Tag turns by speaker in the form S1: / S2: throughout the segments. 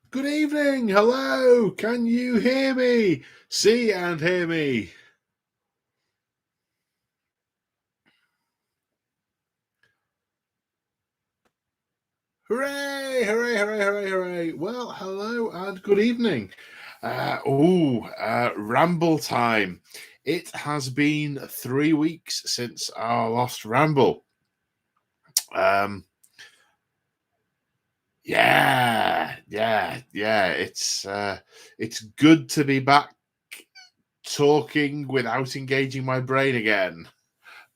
S1: Good evening. Hello. Can you hear me? See and hear me. Hooray! Hooray! Hooray! Hooray! Hooray! Well, hello and good evening. Ramble time. It has been 3 weeks since our last ramble. Yeah. It's good to be back talking without engaging my brain again,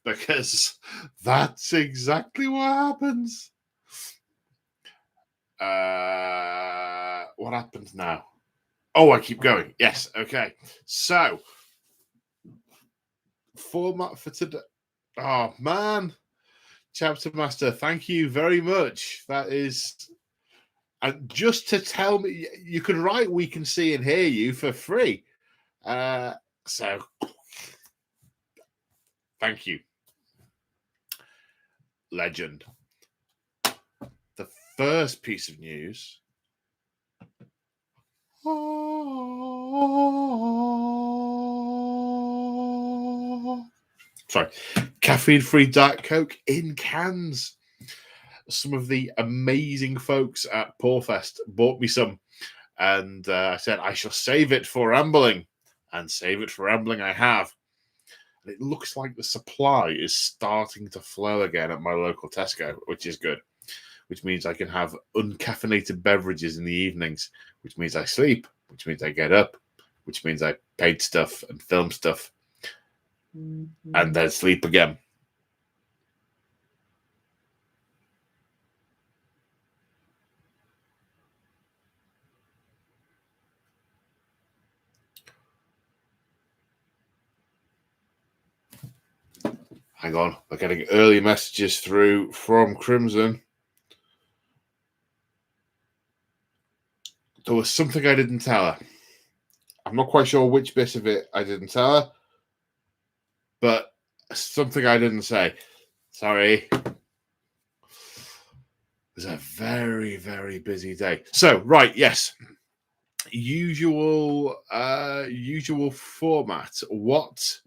S1: because that's exactly what happens. What happens now? Oh, I keep going. Yes. Okay. So, format for today. Oh, man. Chapter Master, thank you very much. That is. And just to tell me, you can write "We can see and hear you" for free. So, thank you. Legend. The first piece of news. Sorry, caffeine-free Diet Coke in cans. Some of the amazing folks at Porfest bought me some, and I said I shall save it for rambling, and save it for rambling I have. And it looks like the supply is starting to flow again at my local Tesco, which is good. Which means I can have uncaffeinated beverages in the evenings, which means I sleep, which means I get up, which means I paint stuff and film stuff, and then sleep again. Hang on, we're getting early messages through from Crimson. There was something I didn't tell her. I'm not quite sure which bit of it I didn't tell her, but something I didn't say. Sorry. It was a very, very busy day. So, right, yes. Usual format. What?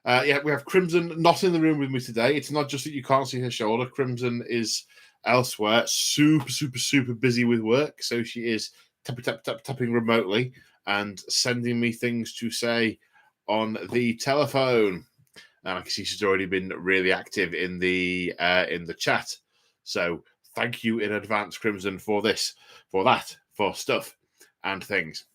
S1: We have Crimson not in the room with me today. It's not just that you can't see her shoulder. Crimson is elsewhere, super, super, super busy with work. So she is tapping remotely and sending me things to say on the telephone. And I can see she's already been really active in the chat. So thank you in advance, Crimson, for stuff and things.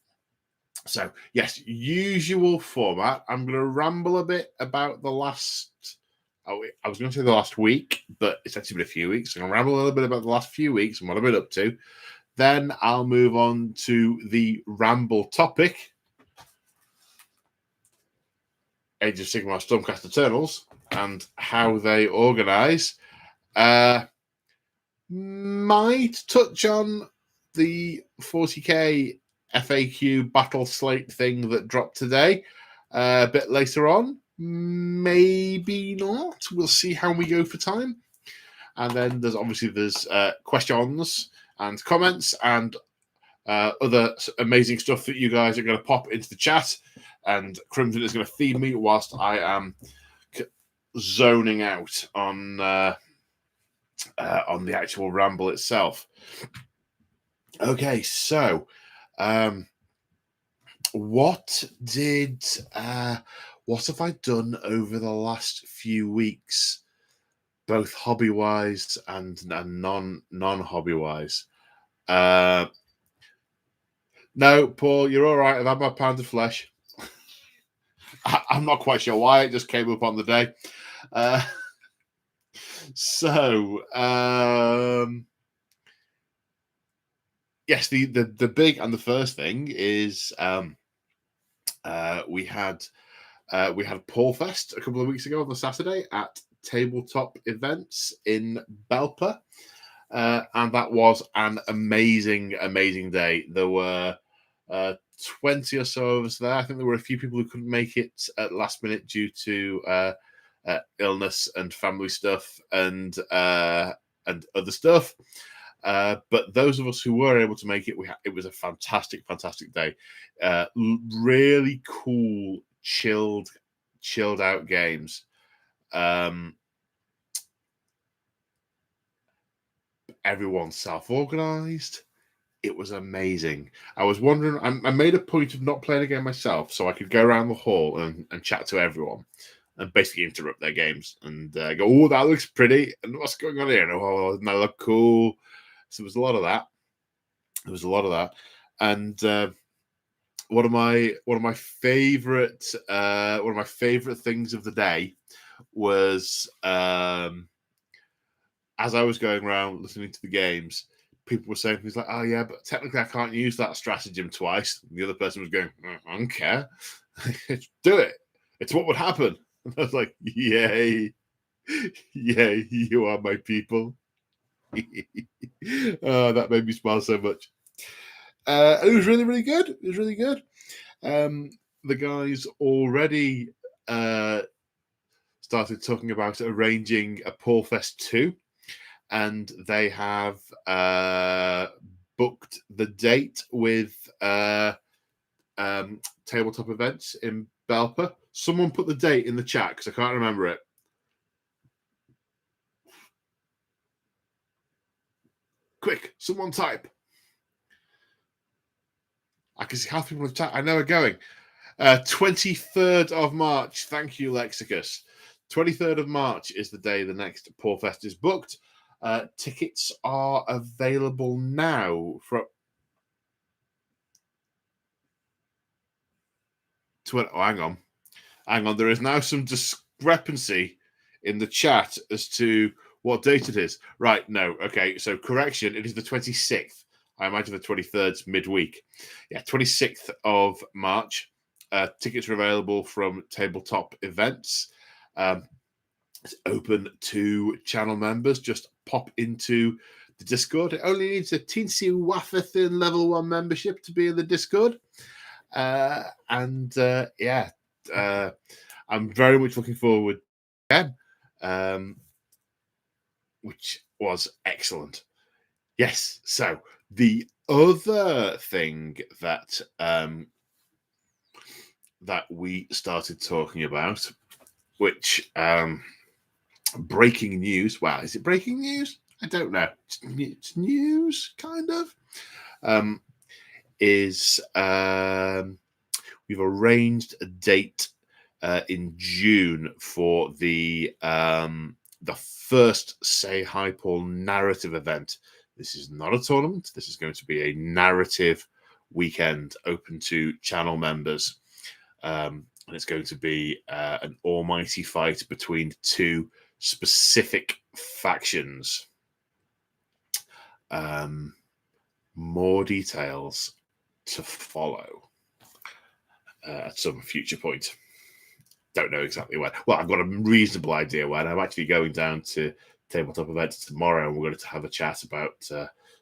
S1: So, yes, usual format. I'm going to ramble a bit about the last. I was going to say the last week, but it's actually been a few weeks. So I'm going to ramble a little bit about the last few weeks and what I've been up to. Then I'll move on to the ramble topic. Age of Sigmar Stormcast Eternals and how they organise. Might touch on the 40k FAQ battle slate thing that dropped today a bit later on. Maybe not. We'll see how we go for time. And then there's questions and comments and other amazing stuff that you guys are going to pop into the chat. And Crimson is going to feed me whilst I am zoning out on the actual ramble itself. Okay, so what have I done over the last few weeks, both hobby wise and non hobby wise? No, Paul, you're all right. I've had my pound of flesh. I'm not quite sure why. It just came up on the day. Yes, the big and the first thing is we had Porfest a couple of weeks ago on the Saturday at Tabletop Events in Belper, and that was an amazing day. There were 20 or so of us there. I think there were a few people who couldn't make it at last minute due to illness and family stuff and other stuff. But those of us who were able to make it, it was a fantastic day. Really cool, chilled out games. Everyone's self-organized. It was amazing. I was wondering, I made a point of not playing a game myself so I could go around the hall and chat to everyone and basically interrupt their games and go, oh, that looks pretty. And what's going on here? And, oh, doesn't that look cool? So there was a lot of that. And one of my favorite things of the day was as I was going around listening to the games, people were saying things like, oh yeah, but technically I can't use that stratagem twice. And the other person was going, I don't care. Do it. It's what would happen. And I was like, yay. Yay, you are my people. Oh, that made me smile so much. It was really, really good. It was really good. The guys already started talking about arranging a Paul Fest 2. And they have booked the date with tabletop events in Belper. Someone put the date in the chat because I can't remember it. Quick, someone type. I can see half people in the chat. I know we're going. 23rd of March. Thank you, Lexicus. 23rd of March is the day the next Paul Fest is booked. Tickets are available now for. Hang on. There is now some discrepancy in the chat as to what date it is. Right? No. Okay. So correction. It is the 26th. I imagine the 23rd's midweek. Yeah, 26th of March. Tickets are available from Tabletop Events. It's open to channel members. Just pop into the Discord. It only needs a teensy wafer thin level 1 membership to be in the Discord. I'm very much looking forward again, which was excellent. Yes. So the other thing that that we started talking about, which breaking news. Wow, is it breaking news? I don't know. It's news, kind of. We've arranged a date in June for the first Say Hi Paul narrative event. This is not a tournament. This is going to be a narrative weekend open to channel members. And it's going to be an almighty fight between 2 specific factions. More details to follow at some future point. Don't know exactly when. Well, I've got a reasonable idea when. I'm actually going down to Tabletop Events tomorrow, and we're going to have a chat about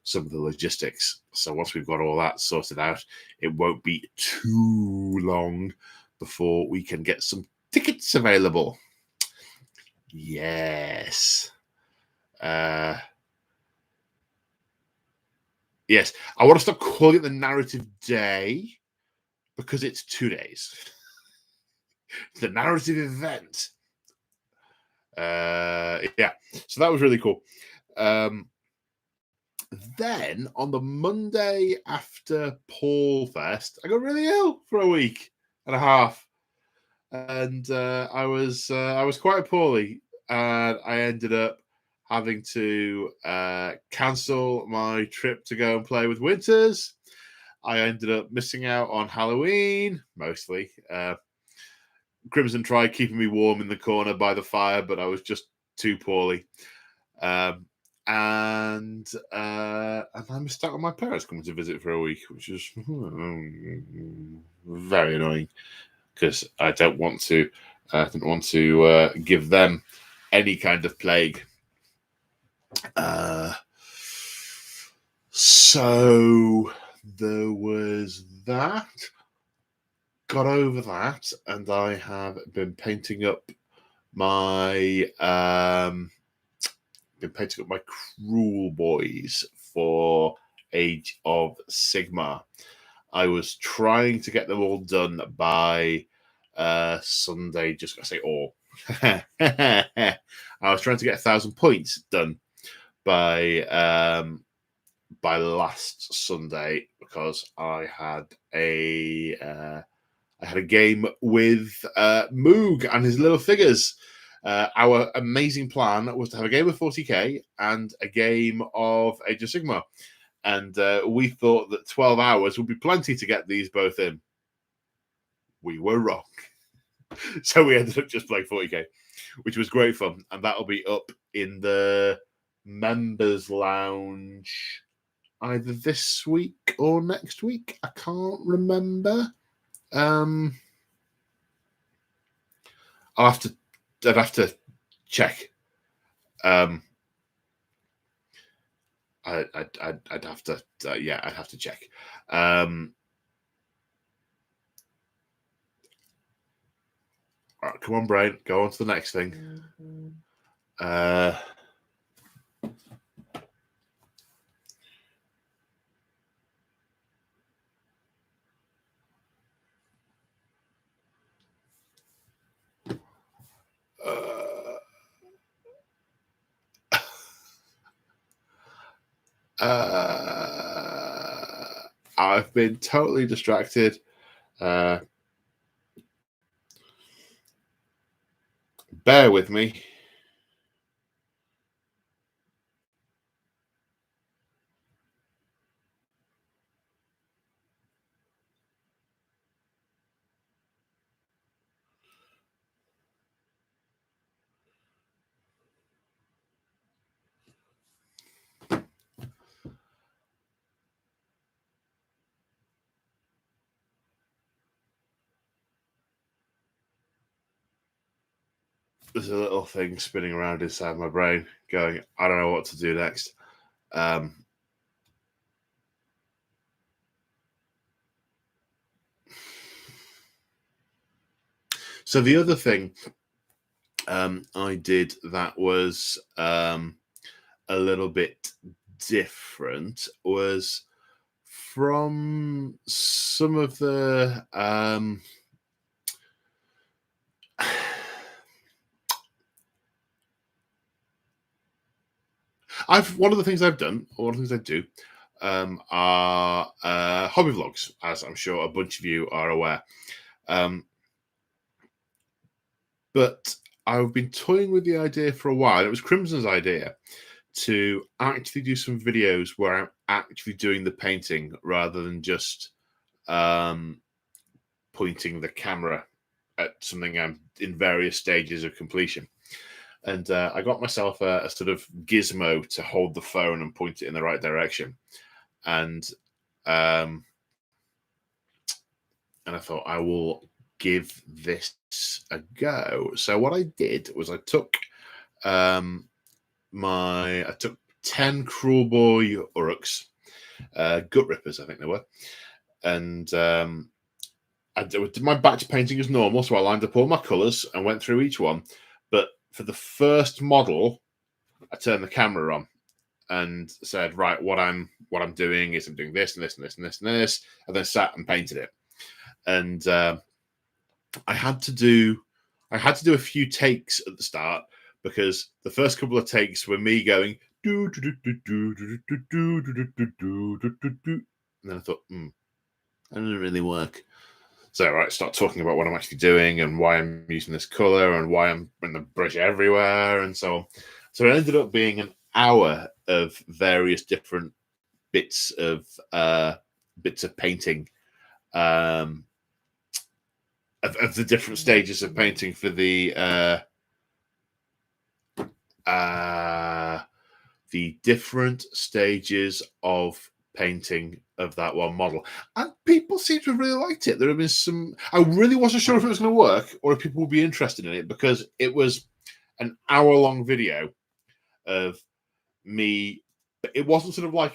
S1: some of the logistics. So once we've got all that sorted out, it won't be too long before we can get some tickets available. Yes. Yes. I want to stop calling it the narrative day because it's 2 days. It's the narrative event. Yeah. So that was really cool. Then on the Monday after Paul Fest, I got really ill for a week and a half. And I was quite poorly, and I ended up having to cancel my trip to go and play with Winters. I ended up missing out on Halloween, mostly. Crimson tried keeping me warm in the corner by the fire, but I was just too poorly. And I missed out on my parents coming to visit for a week, which was very annoying. Because I didn't want to give them any kind of plague. So there was that. Got over that, and I have been painting up my Cruel Boys for Age of Sigmar. I was trying to get them all done by Sunday. Just gonna say all. I was trying to get 1,000 points done by last Sunday because I had a game with Moog and his little figures. Our amazing plan was to have a game of 40k and a game of Age of Sigmar. And we thought that 12 hours would be plenty to get these both in. We were wrong. So we ended up just playing 40k, which was great fun. And that'll be up in the members lounge either this week or next week. I can't remember. I'd have to check. I'd have to, I'd have to check. All right, come on, brain, go on to the next thing. I've been totally distracted. Bear with me. There's a little thing spinning around inside my brain going, I don't know what to do next. So the other thing I did that was a little bit different was from some of the one of the things I've done, or one of the things I do, are hobby vlogs, as I'm sure a bunch of you are aware. But I've been toying with the idea for a while. It was Crimson's idea to actually do some videos where I'm actually doing the painting rather than just pointing the camera at something I'm in various stages of completion. And I got myself a sort of gizmo to hold the phone and point it in the right direction. And I thought I will give this a go. So what I did was I took 10 Cruel Boy Uruks, Gut Rippers, I think they were, and I did my batch painting as normal. So I lined up all my colours and went through each one. But for the first model, I turned the camera on and said, right, what I'm doing is I'm doing this and this and this and this and this, and then sat and painted it. And I had to do a few takes at the start because the first couple of takes were me going do do do do do do do do do do do do, and then I thought, that doesn't really work. So right, start talking about what I'm actually doing and why I'm using this color and why I'm putting the brush everywhere and so on. So it ended up being an hour of various different bits of painting, of the different stages of painting for the different stages of painting of that one model, and people seem to have really liked it. There have been some. I really wasn't sure if it was going to work or if people would be interested in it because it was an hour-long video of me. It wasn't sort of like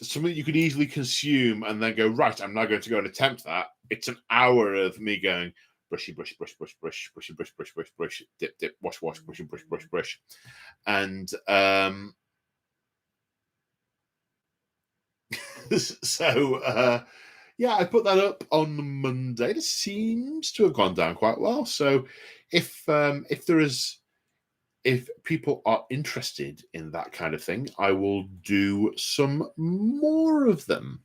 S1: something you could easily consume and then go, right, I'm now going to go and attempt that. It's an hour of me going brushy, brush, brush, brush, brush, brushy, brush, brush, brush, brush, dip, dip, wash, wash, brushy, brush, brush, brush, and So yeah, I put that up on Monday. It seems to have gone down quite well. So if people are interested in that kind of thing, I will do some more of them.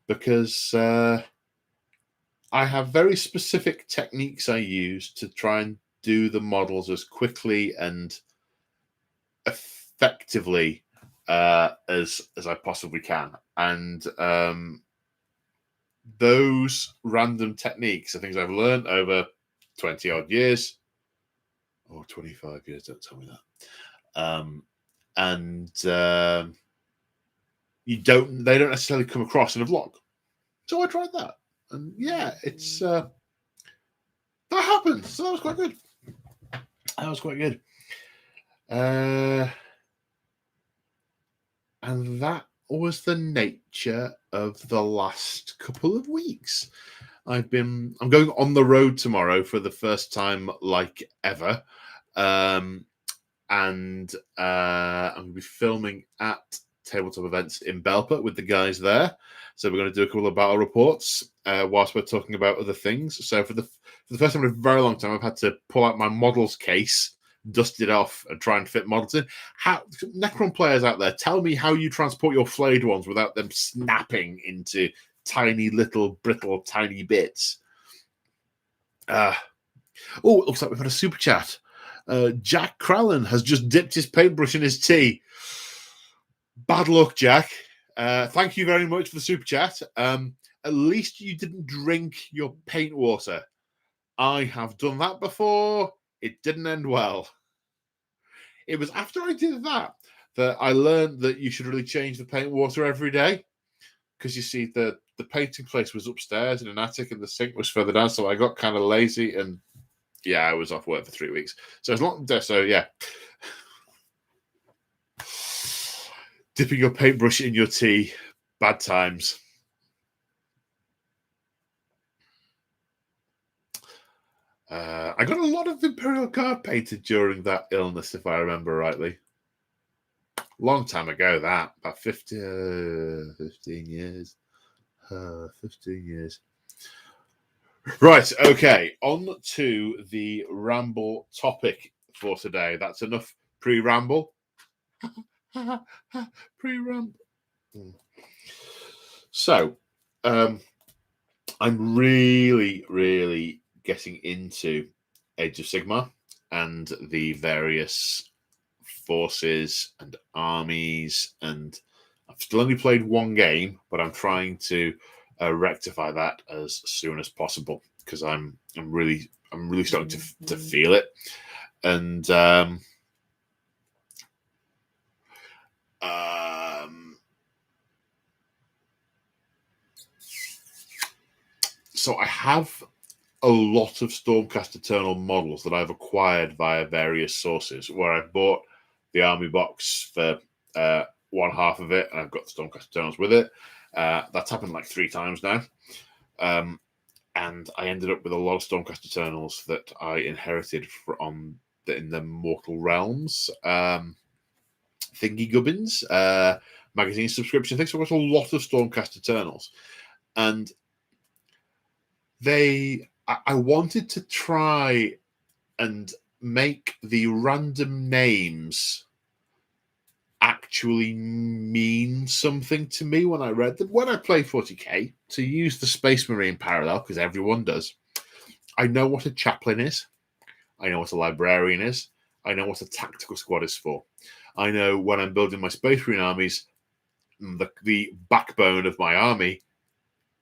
S1: Because I have very specific techniques I use to try and do the models as quickly and effectively as I possibly can. And those random techniques are things I've learned over 20 odd years or 25 years. Don't tell me that. And they don't necessarily come across in a vlog. So I tried that. And yeah, it's that happened. So that was quite good. And that was the nature of the last couple of weeks. I'm going on the road tomorrow for the first time like ever. And I'm going to be filming at tabletop events in Belper with the guys there. So we're going to do a couple of battle reports whilst we're talking about other things. So for the first time in a very long time, I've had to pull out my models case, dust it off, and try and fit models in. How Necron players out there, tell me how you transport your flayed ones without them snapping into tiny little brittle tiny bits. It looks like we've had a super chat. Jack Crallen has just dipped his paintbrush in his tea. Bad luck, Jack. Thank you very much for the super chat. At least you didn't drink your paint water. I have done that before. It didn't end well. It was after I did that I learned that you should really change the paint water every day. Because you see, the painting place was upstairs in an attic and the sink was further down. So I got kind of lazy and yeah, I was off work for 3 weeks. So it's not so yeah. Dipping your paintbrush in your tea, bad times. I got a lot of Imperial Guard painted during that illness, if I remember rightly. Long time ago, that about 15 years. 15 years. Right, okay. On to the ramble topic for today. That's enough pre-ramble. Pre-ramble. So, I'm really, really getting into Age of Sigmar and the various forces and armies, and I've still only played one game, but I'm trying to rectify that as soon as possible because I'm really starting to feel it, and so I have a lot of Stormcast Eternal models that I've acquired via various sources, where I've bought the army box for one half of it, and I've got the Stormcast Eternals with it. That's happened like 3 times now. And I ended up with a lot of Stormcast Eternals that I inherited from in the Mortal Realms thingy gubbins magazine subscription thing. So I've got a lot of Stormcast Eternals, and I wanted to try and make the random names actually mean something to me when I read them. When I play 40k, to use the Space Marine parallel, because everyone does, I know what a chaplain is. I know what a librarian is. I know what a tactical squad is for. I know when I'm building my Space Marine armies, the backbone of my army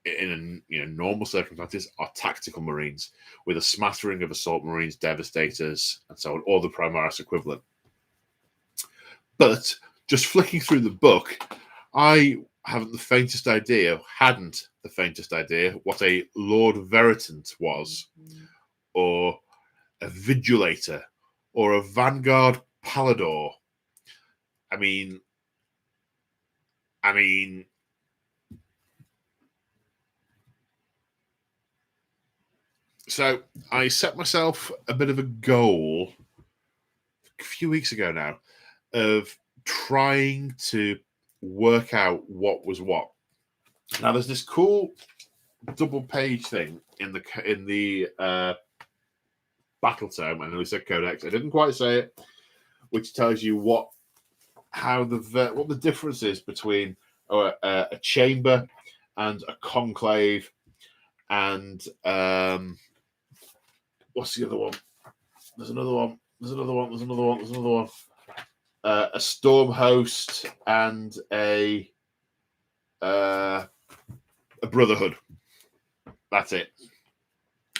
S1: in normal circumstances are tactical marines with a smattering of assault marines, devastators, and so on, or the Primaris equivalent. But just flicking through the book, I hadn't the faintest idea what a Lord Veritant was, or a Vigilator, or a Vanguard Palador. I mean, so I set myself a bit of a goal a few weeks ago now of trying to work out what was what. Now, there's this cool double page thing in the battle tome, and I said codex. I didn't quite say it, which tells you what the difference is between a chamber and a conclave, and what's the other one? There's another one. A storm host and a brotherhood. That's it.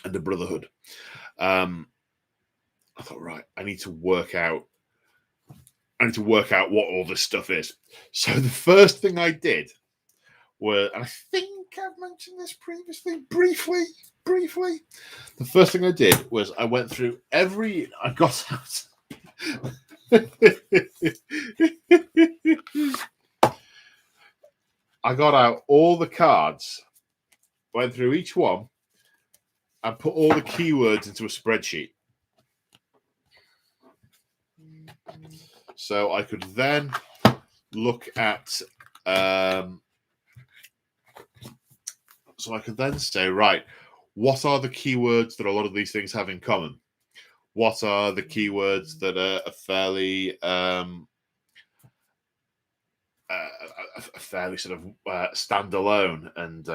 S1: And a brotherhood. I thought, right, I need to work out what all this stuff is. So the first thing I did was, and I think I've mentioned this previously, briefly. The first thing I did was I went through I got out. I got out all the cards, went through each one, and put all the keywords into a spreadsheet. So I could then look at, so I could then say, right, what are the keywords that a lot of these things have in common? What are the keywords that are fairly sort of standalone, and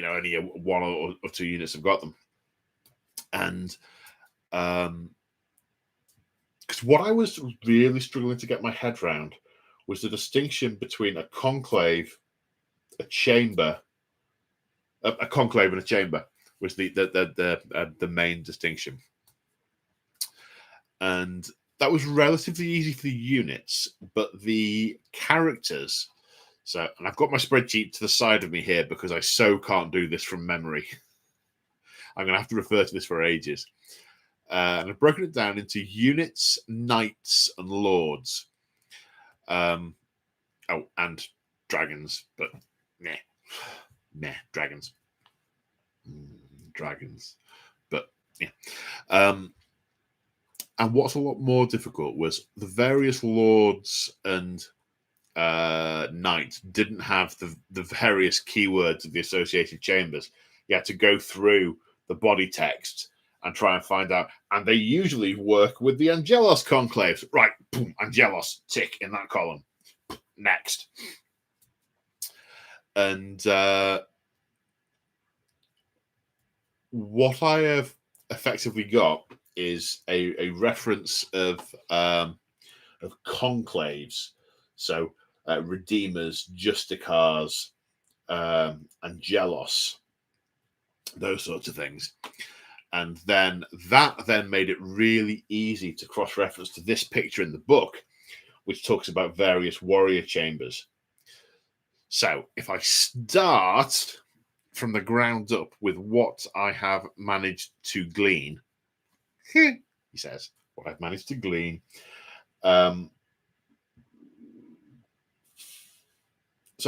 S1: only one or two units have got them? And because what I was really struggling to get my head around was the distinction between a conclave, a chamber, a conclave and a chamber was the main distinction. And that was relatively easy for the units, but the characters. So, and I've got my spreadsheet to the side of me here because I so can't do this from memory. I'm going to have to refer to this for ages. And I've broken it down into units, knights, and lords. And dragons, but dragons. Dragons. But yeah. And what's a lot more difficult was the various lords and knights didn't have the various keywords of the associated chambers. You had to go through the body text and try and find out. And they usually work with the Angelos conclaves. Right, boom, Angelos, tick in that column. Next. And what I have effectively got is a reference of conclaves. So Redeemers, Justicars, Angelos, those sorts of things. And then that made it really easy to cross-reference to this picture in the book, which talks about various warrior chambers. So if I start from the ground up with what I have managed to glean, he says, what I've managed to glean. So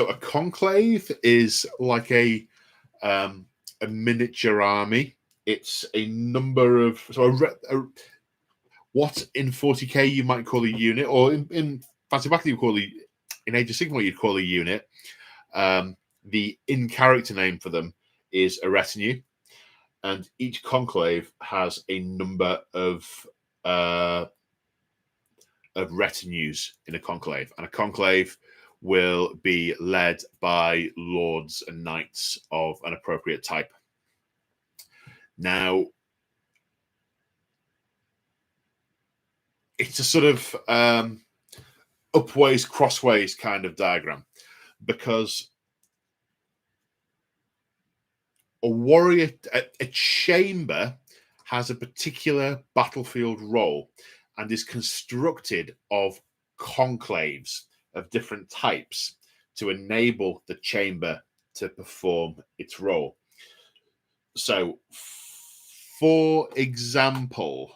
S1: a conclave is like a miniature army. It's a number of what in 40k you might call a unit, or in Fantasy Battle you call in Age of Sigmar you'd call a unit. The in-character name for them is a retinue, and each conclave has a number of retinues in a conclave, and a conclave will be led by lords and knights of an appropriate type. Now, it's a sort of upways, crossways kind of diagram, because a chamber has a particular battlefield role and is constructed of conclaves of different types to enable the chamber to perform its role. So, for example,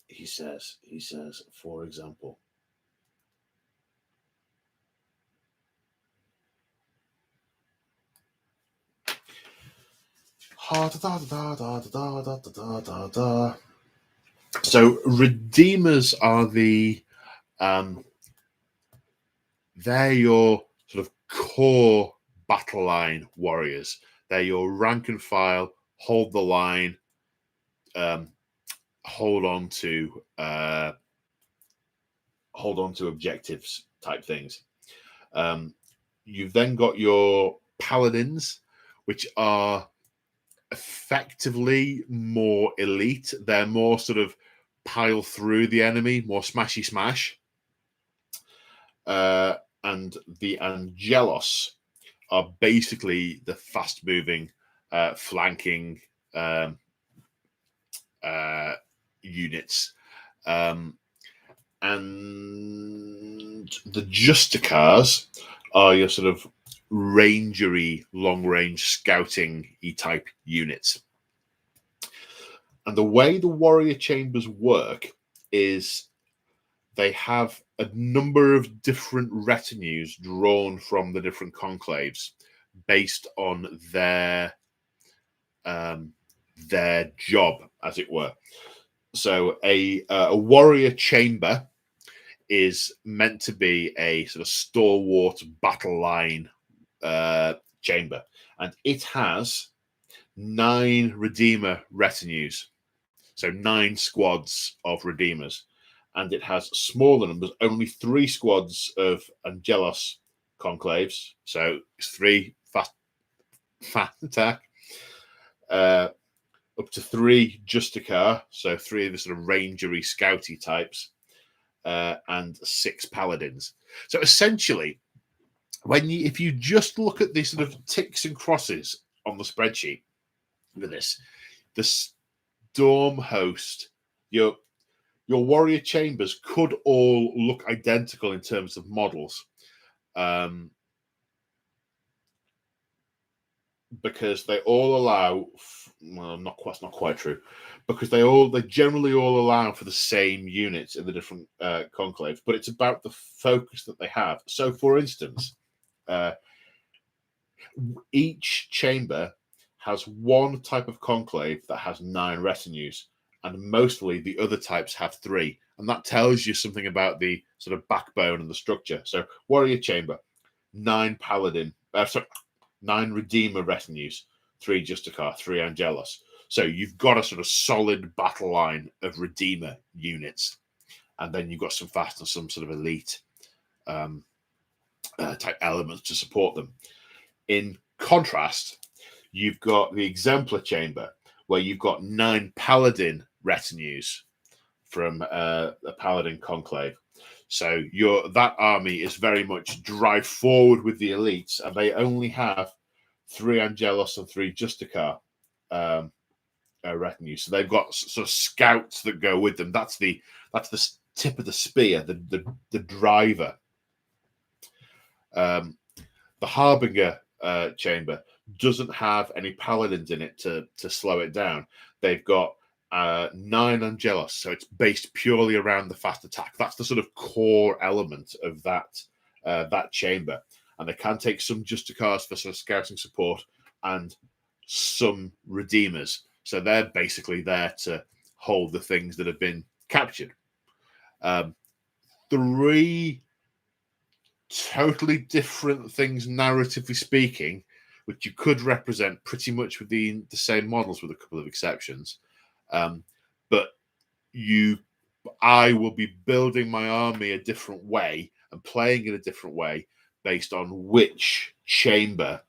S1: he says, for example, so Redeemers are the They're your sort of core battle line warriors. They're your rank and file, hold the line, hold on to objectives type things. You've then got your paladins, which are effectively more elite. They're more sort of pile through the enemy, more smashy smash. And the Angelos are basically the fast moving, flanking units. And the Justicars are your sort of rangery, long range scouting type units. And the way the warrior chambers work is they have a number of different retinues drawn from the different conclaves based on their job, as it were. So a warrior chamber is meant to be a sort of stalwart battle line chamber, and it has 9 redeemer retinues, so 9 squads of redeemers, and it has smaller numbers, only 3 squads of Angelos conclaves, so it's 3 fast attack, up to 3 Justicar, so 3 of the sort of rangery scouty types, and 6 paladins. So essentially, if you just look at these sort of ticks and crosses on the spreadsheet, look at this, the Storm host, your warrior chambers could all look identical in terms of models, because they all allow. Well, that's not quite true, because they generally all allow for the same units in the different conclaves, but it's about the focus that they have. So, for instance, each chamber has one type of conclave that has 9 retinues, and mostly the other types have 3. And that tells you something about the sort of backbone and the structure. So, warrior chamber, 9 redeemer retinues, 3 Justicar, 3 Angelos. So you've got a sort of solid battle line of redeemer units, and then you've got some fast and some sort of elite type elements to support them. In contrast, you've got the exemplar chamber, where you've got 9 paladin retinues from a paladin conclave. So that army is very much drive forward with the elites, and they only have 3 Angelos and 3 Justicar retinue. So they've got sort of scouts that go with them. That's the tip of the spear, the driver. The Harbinger chamber doesn't have any paladins in it to slow it down. They've got 9 Angelos, so it's based purely around the fast attack. That's the sort of core element of that chamber. And they can take some Justicars for sort of scouting support and some Redeemers. So they're basically there to hold the things that have been captured. 3 totally different things, narratively speaking, which you could represent pretty much with the same models, with a couple of exceptions. But I will be building my army a different way and playing in a different way based on which chamber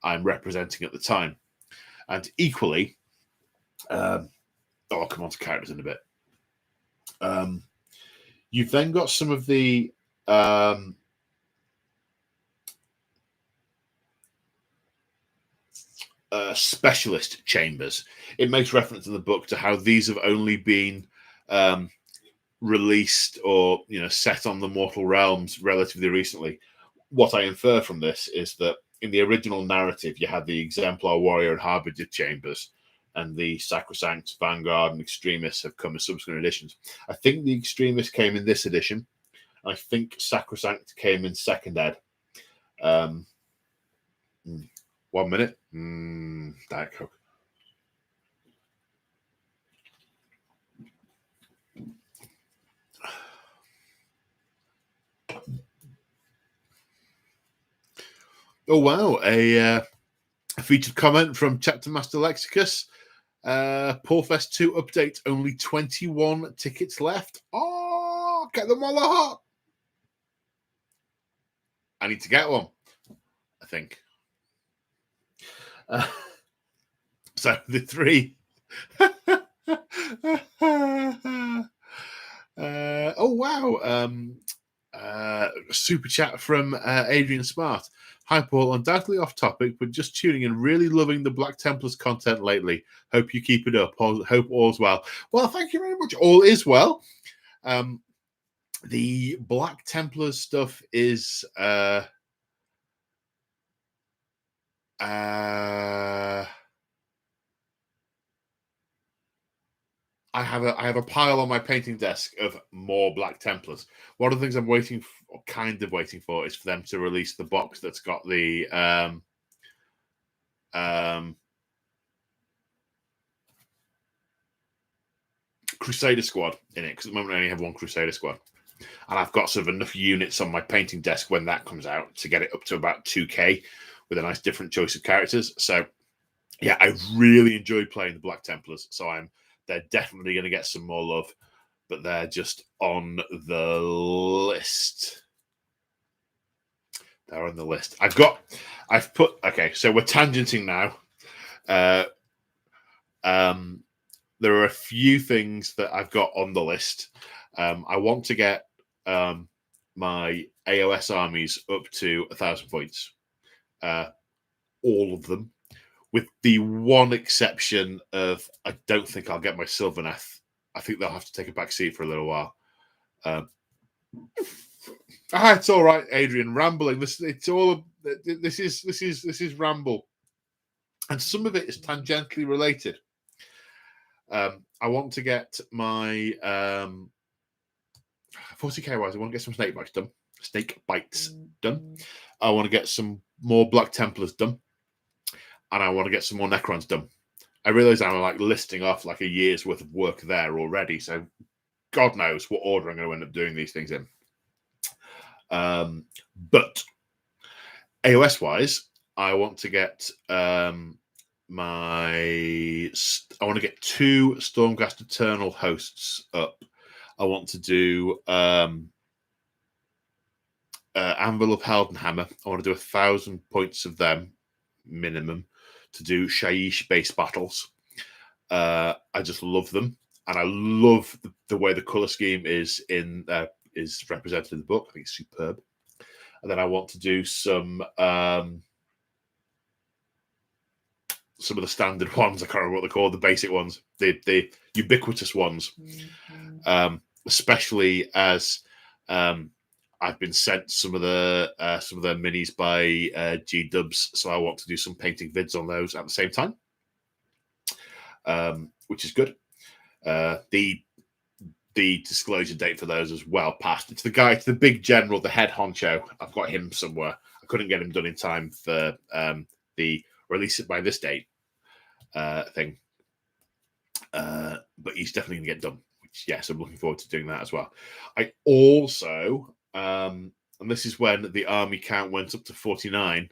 S1: I'm representing at the time. And equally, I'll come on to characters in a bit. You've then got some of the specialist chambers. It makes reference in the book to how these have only been released or set on the mortal realms relatively recently. What I infer from this is that in the original narrative, you had the Exemplar, Warrior, and Harbinger chambers, and the Sacrosanct, Vanguard, and Extremist have come as subsequent editions. I think the Extremist came in this edition. I think Sacrosanct came in second ed. 1 minute. Diet Coke. Oh wow, a featured comment from Chapter Master Lexicus. Paulfest 2 update, only 21 tickets left. Oh, get them all hot. I need to get one, I think. So the three. Oh wow. Super chat from Adrian Smart. Hi Paul, undoubtedly off topic, but just tuning in, really loving the Black Templars content lately. Hope you keep it up. Hope all's well. Well, thank you very much. All is well. The Black Templars stuff is I have a pile on my painting desk of more Black Templars. One of the things I'm waiting for is for them to release the box that's got the Crusader Squad in it, because at the moment I only have one Crusader Squad, and I've got sort of enough units on my painting desk when that comes out to get it up to about 2K with a nice different choice of characters. So yeah, I really enjoyed playing the Black Templars, so they're definitely going to get some more love, but they're just on the list. They're on the list. Okay, so we're tangenting now. There are a few things that I've got on the list. I want to get my AOS armies up to 1,000 points. All of them. With the one exception of, I don't think I'll get my Sylvaneth. I think they'll have to take a back seat for a little while. It's all right, Adrian. Rambling. This is ramble, and some of it is tangentially related. I want to get my 40k wise. I want to get some snake bites done. I want to get some more Black Templars done. And I want to get some more Necrons done. I realise I'm like listing off like a year's worth of work there already. So God knows what order I'm going to end up doing these things in. But AOS wise, I want to get I want to get 2 Stormcast Eternal hosts up. I want to do Anvil of Heldenhammer. I want to do 1,000 points of them minimum to do Shaiish base battles. I just love them, and I love the way the color scheme is represented in the book. I think it's superb. And then I want to do some of the standard ones. I can't remember what they're called. The basic ones, the ubiquitous ones, especially as I've been sent some of the minis by G Dubs, so I want to do some painting vids on those at the same time, which is good. The disclosure date for those as well passed. It's the big general, the head honcho. I've got him somewhere. I couldn't get him done in time for the release it by this date thing, but he's definitely going to get done. Yes, I'm looking forward to doing that as well. I also, and this is when the army count went up to 49.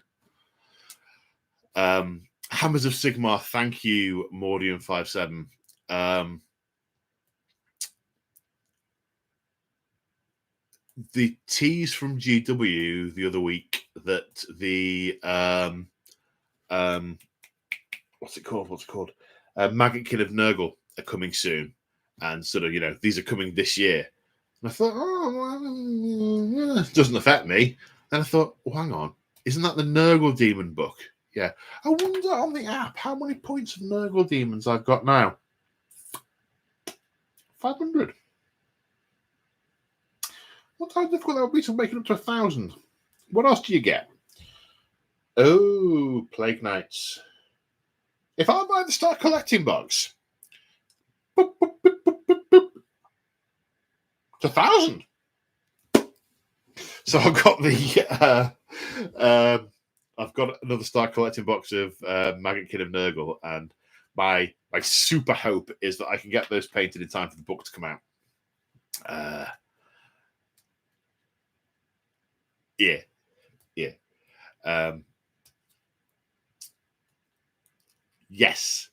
S1: Hammers of Sigmar, thank you, Mordian57. The tease from GW the other week that the what's it called? Maggot Kin of Nurgle are coming soon, and sort of these are coming this year. And I thought, well, it doesn't affect me. And I thought, well, hang on, isn't that the Nurgle Demon book? Yeah. I wonder on the app how many points of Nurgle Demons I've got now. 500. What how difficult that would be to make it up to 1,000? What else do you get? Oh, Plague Knights. If I buy the Start Collecting box, boop, boop, boop, boop, boop, boop, it's 1,000. So I've got I've got another Start Collecting box of Maggot Kin of Nurgle, and my super hope is that I can get those painted in time for the book to come out. Yeah. Yes.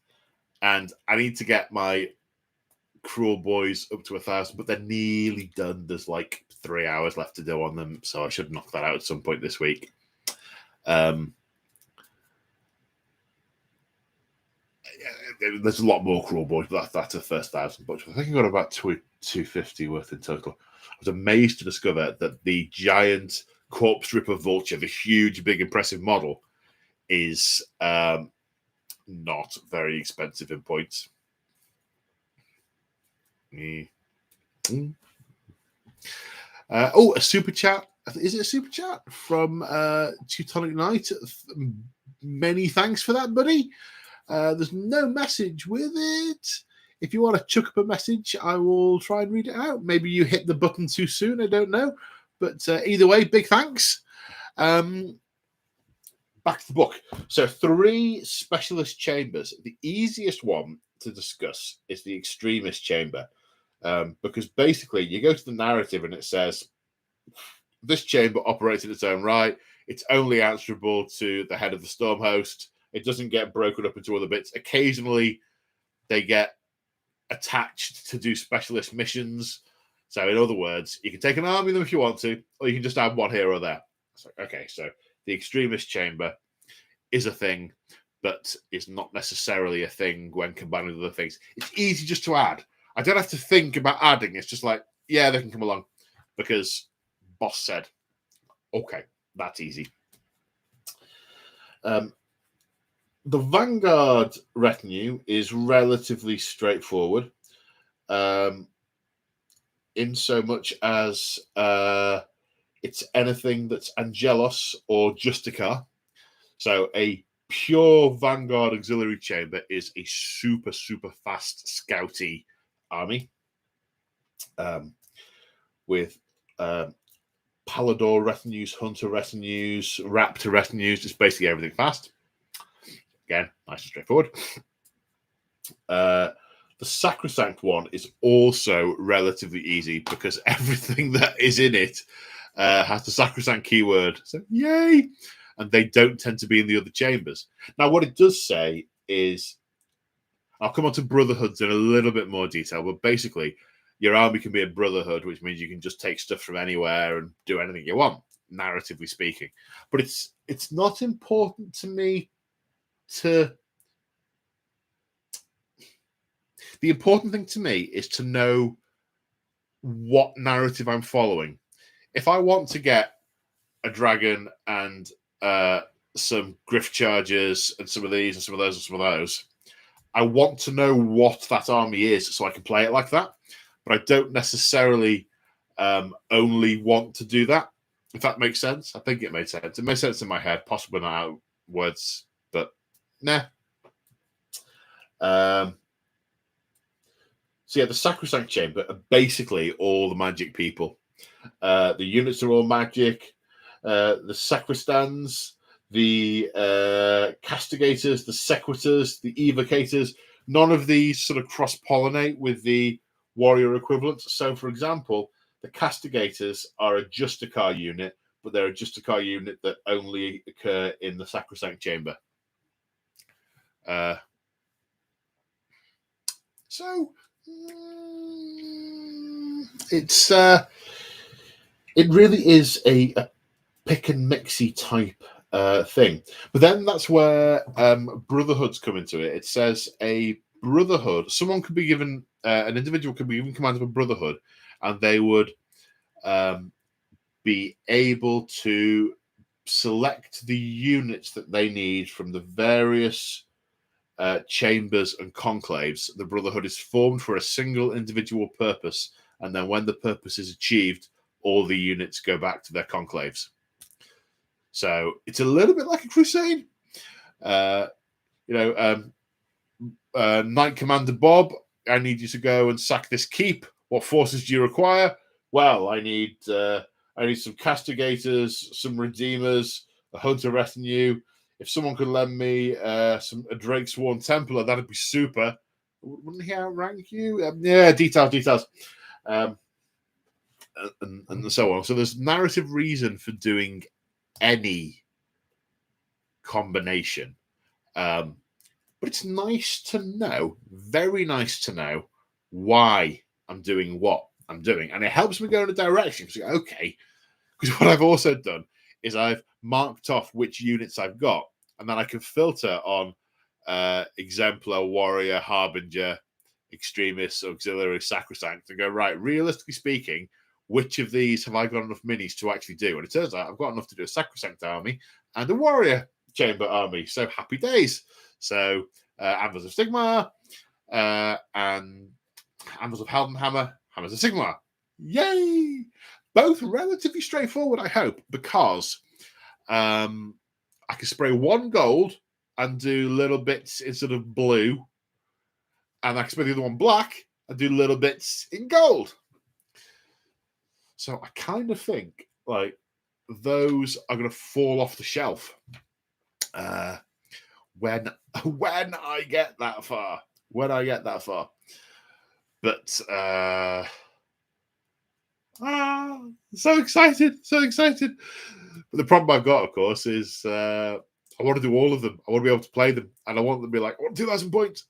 S1: And I need to get my Cruel Boys up to 1,000, but they're nearly done. There's like 3 hours left to do on them, so I should knock that out at some point this week. There's a lot more Cruel Boys, but that's the first 1,000 bucks. I think I got about 250 worth in total. I was amazed to discover that the giant corpse ripper vulture, the huge, big, impressive model, is not very expensive in points. A super chat. Is it a super chat from Teutonic Knight? Many thanks for that, buddy. There's no message with it. If you want to chuck up a message, I will try and read it out. Maybe you hit the button too soon. I don't know. But either way, big thanks. Back to the book. So 3 specialist chambers. The easiest one to discuss is the Extremist Chamber. Because basically you go to the narrative and it says, this chamber operates in its own right. It's only answerable to the head of the storm host. It doesn't get broken up into other bits. Occasionally, they get attached to do specialist missions. So, in other words, you can take an army of them if you want to, or you can just add one here or there. So, okay, so the Extremist Chamber is a thing, but it's not necessarily a thing when combined with other things. It's easy just to add. I don't have to think about adding. It's just like, yeah, they can come along because boss said, okay, that's easy. The Vanguard Retinue is relatively straightforward, in so much as it's anything that's Angelos or Justicar. So a pure Vanguard Auxiliary Chamber is a super, super fast scouty army with Palador retinues, Hunter retinues, Raptor retinues, just basically everything fast. Again, nice and straightforward. The Sacrosanct one is also relatively easy because everything that is in it has the Sacrosanct keyword. So, yay! And they don't tend to be in the other chambers. Now, what it does say is, I'll come on to Brotherhoods in a little bit more detail, but basically, your army can be a Brotherhood, which means you can just take stuff from anywhere and do anything you want, narratively speaking. But it's not important to me to... The important thing to me is to know what narrative I'm following. If I want to get a dragon and some Griff Chargers and some of these and some of those and some of those, I want to know what that army is so I can play it like that. But I don't necessarily only want to do that, if that makes sense. I think it made sense. It made sense in my head, possibly not out words, but nah. So yeah, the Sacrosanct Chamber are basically all the magic people. The units are all magic. The Sacristans, the Castigators, the Sequitors, the Evocators, none of these sort of cross-pollinate with the warrior equivalents. So, for example, the Castigators are a Justicar unit, but they're a Justicar unit that only occur in the Sacrosanct Chamber. It's it really is a pick and mixy type thing. But then that's where Brotherhoods come into it. It says a Brotherhood, someone could be given, an individual could be given command of a Brotherhood, and they would be able to select the units that they need from the various chambers and conclaves. The Brotherhood is formed for a single individual purpose, and then when the purpose is achieved, all the units go back to their conclaves. So it's a little bit like a crusade. Knight Commander Bob, I need you to go and sack this keep. What forces do you require? Well, I need some castigators, some redeemers, a hunter retinue. If someone could lend me a Drake Sworn Templar, that'd be super. Wouldn't he outrank you? Yeah, details. And so on. So there's narrative reason for doing any combination. But it's nice to know, very nice to know, why I'm doing what I'm doing. And it helps me go in a direction. Okay, because what I've also done is I've marked off which units I've got, and then I can filter on Exemplar, Warrior, Harbinger, Extremist, Auxiliary, Sacrosanct, and go, right, realistically speaking, which of these have I got enough minis to actually do? And it turns out I've got enough to do a Sacrosanct army and a Warrior Chamber army. So happy days. So Anvils of Sigmar and Anvils of Heldenhammer, Hammers of Sigmar. Yay! Both relatively straightforward, I hope, because I can spray one gold and do little bits in sort of blue, and I can spray the other one black and do little bits in gold. So I kind of think like those are going to fall off the shelf when I get that far. But so excited. But the problem I've got, of course, is I want to do all of them. I want to be able to play them, and I want them to be like, I want 2,000 points.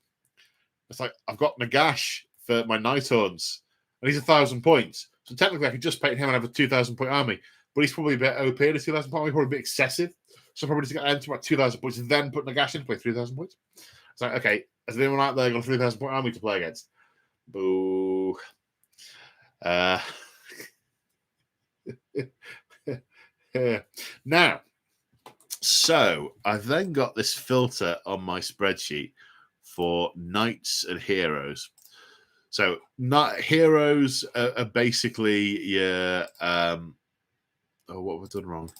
S1: It's like I've got Nagash for my Nighthorns, and he's 1,000 points. So technically, I could just paint him and have a 2,000 point army. But he's probably a bit OP at a 2,000 point army, probably a bit excessive. So probably just get down to about 2,000 points and then put Nagash in to play 3,000 points. It's like, okay, has anyone out there got a 3,000 point army to play against? Boo. Now, so I've then got this filter on my spreadsheet for knights and heroes. So not heroes are basically your what have I done wrong?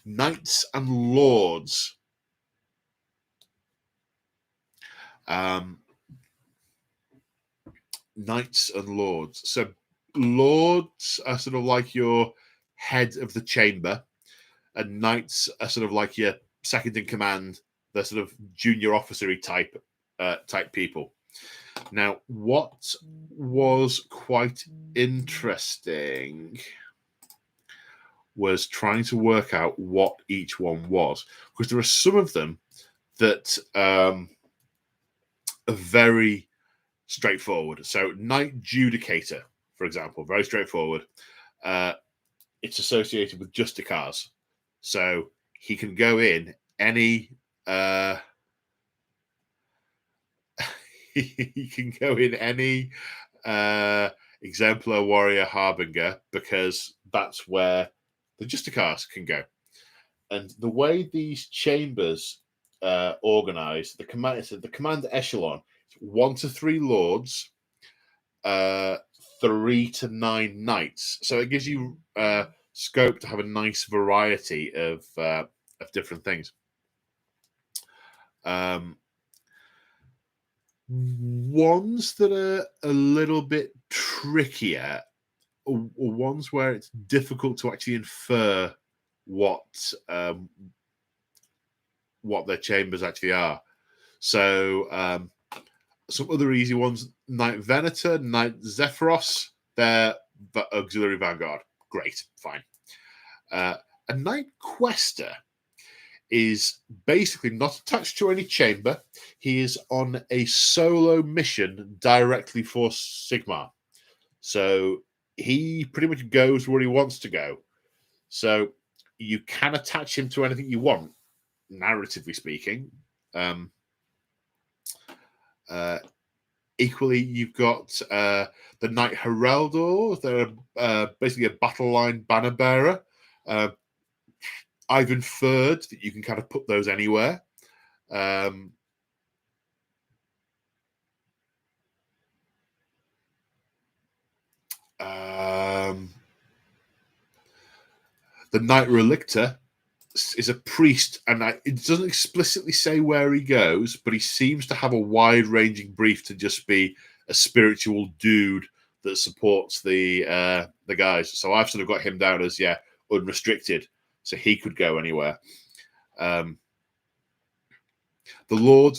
S1: Knights and lords. Knights and lords. So lords are sort of like your head of the chamber, and knights are sort of like your second in command. They're sort of junior officery type people. Now, what was quite interesting was trying to work out what each one was, because there are some of them that are very straightforward. So Knight Judicator, for example, very straightforward. It's associated with Justicars. So he can go in any he can go in any Exemplar, Warrior, Harbinger, because that's where the Justicars can go. And the way these chambers organize, the command echelon, 1 to 3 lords, 3 to 9 knights. So it gives you scope to have a nice variety of different things. Ones that are a little bit trickier, or ones where it's difficult to actually infer what their chambers actually are. So some other easy ones: Knight Venator, Knight Zephyros, they're the auxiliary vanguard. Great, fine. A Knight Quester is basically not attached to any chamber. He is on a solo mission directly for Sigmar. So he pretty much goes where he wants to go. So you can attach him to anything you want, narratively speaking. Equally, you've got the Knight Heraldor. They're basically a battle line banner bearer. I've inferred that you can kind of put those anywhere. The Knight Relictor is a priest, and it doesn't explicitly say where he goes, but he seems to have a wide-ranging brief to just be a spiritual dude that supports the guys. So I've sort of got him down as unrestricted, so he could go anywhere. The Lord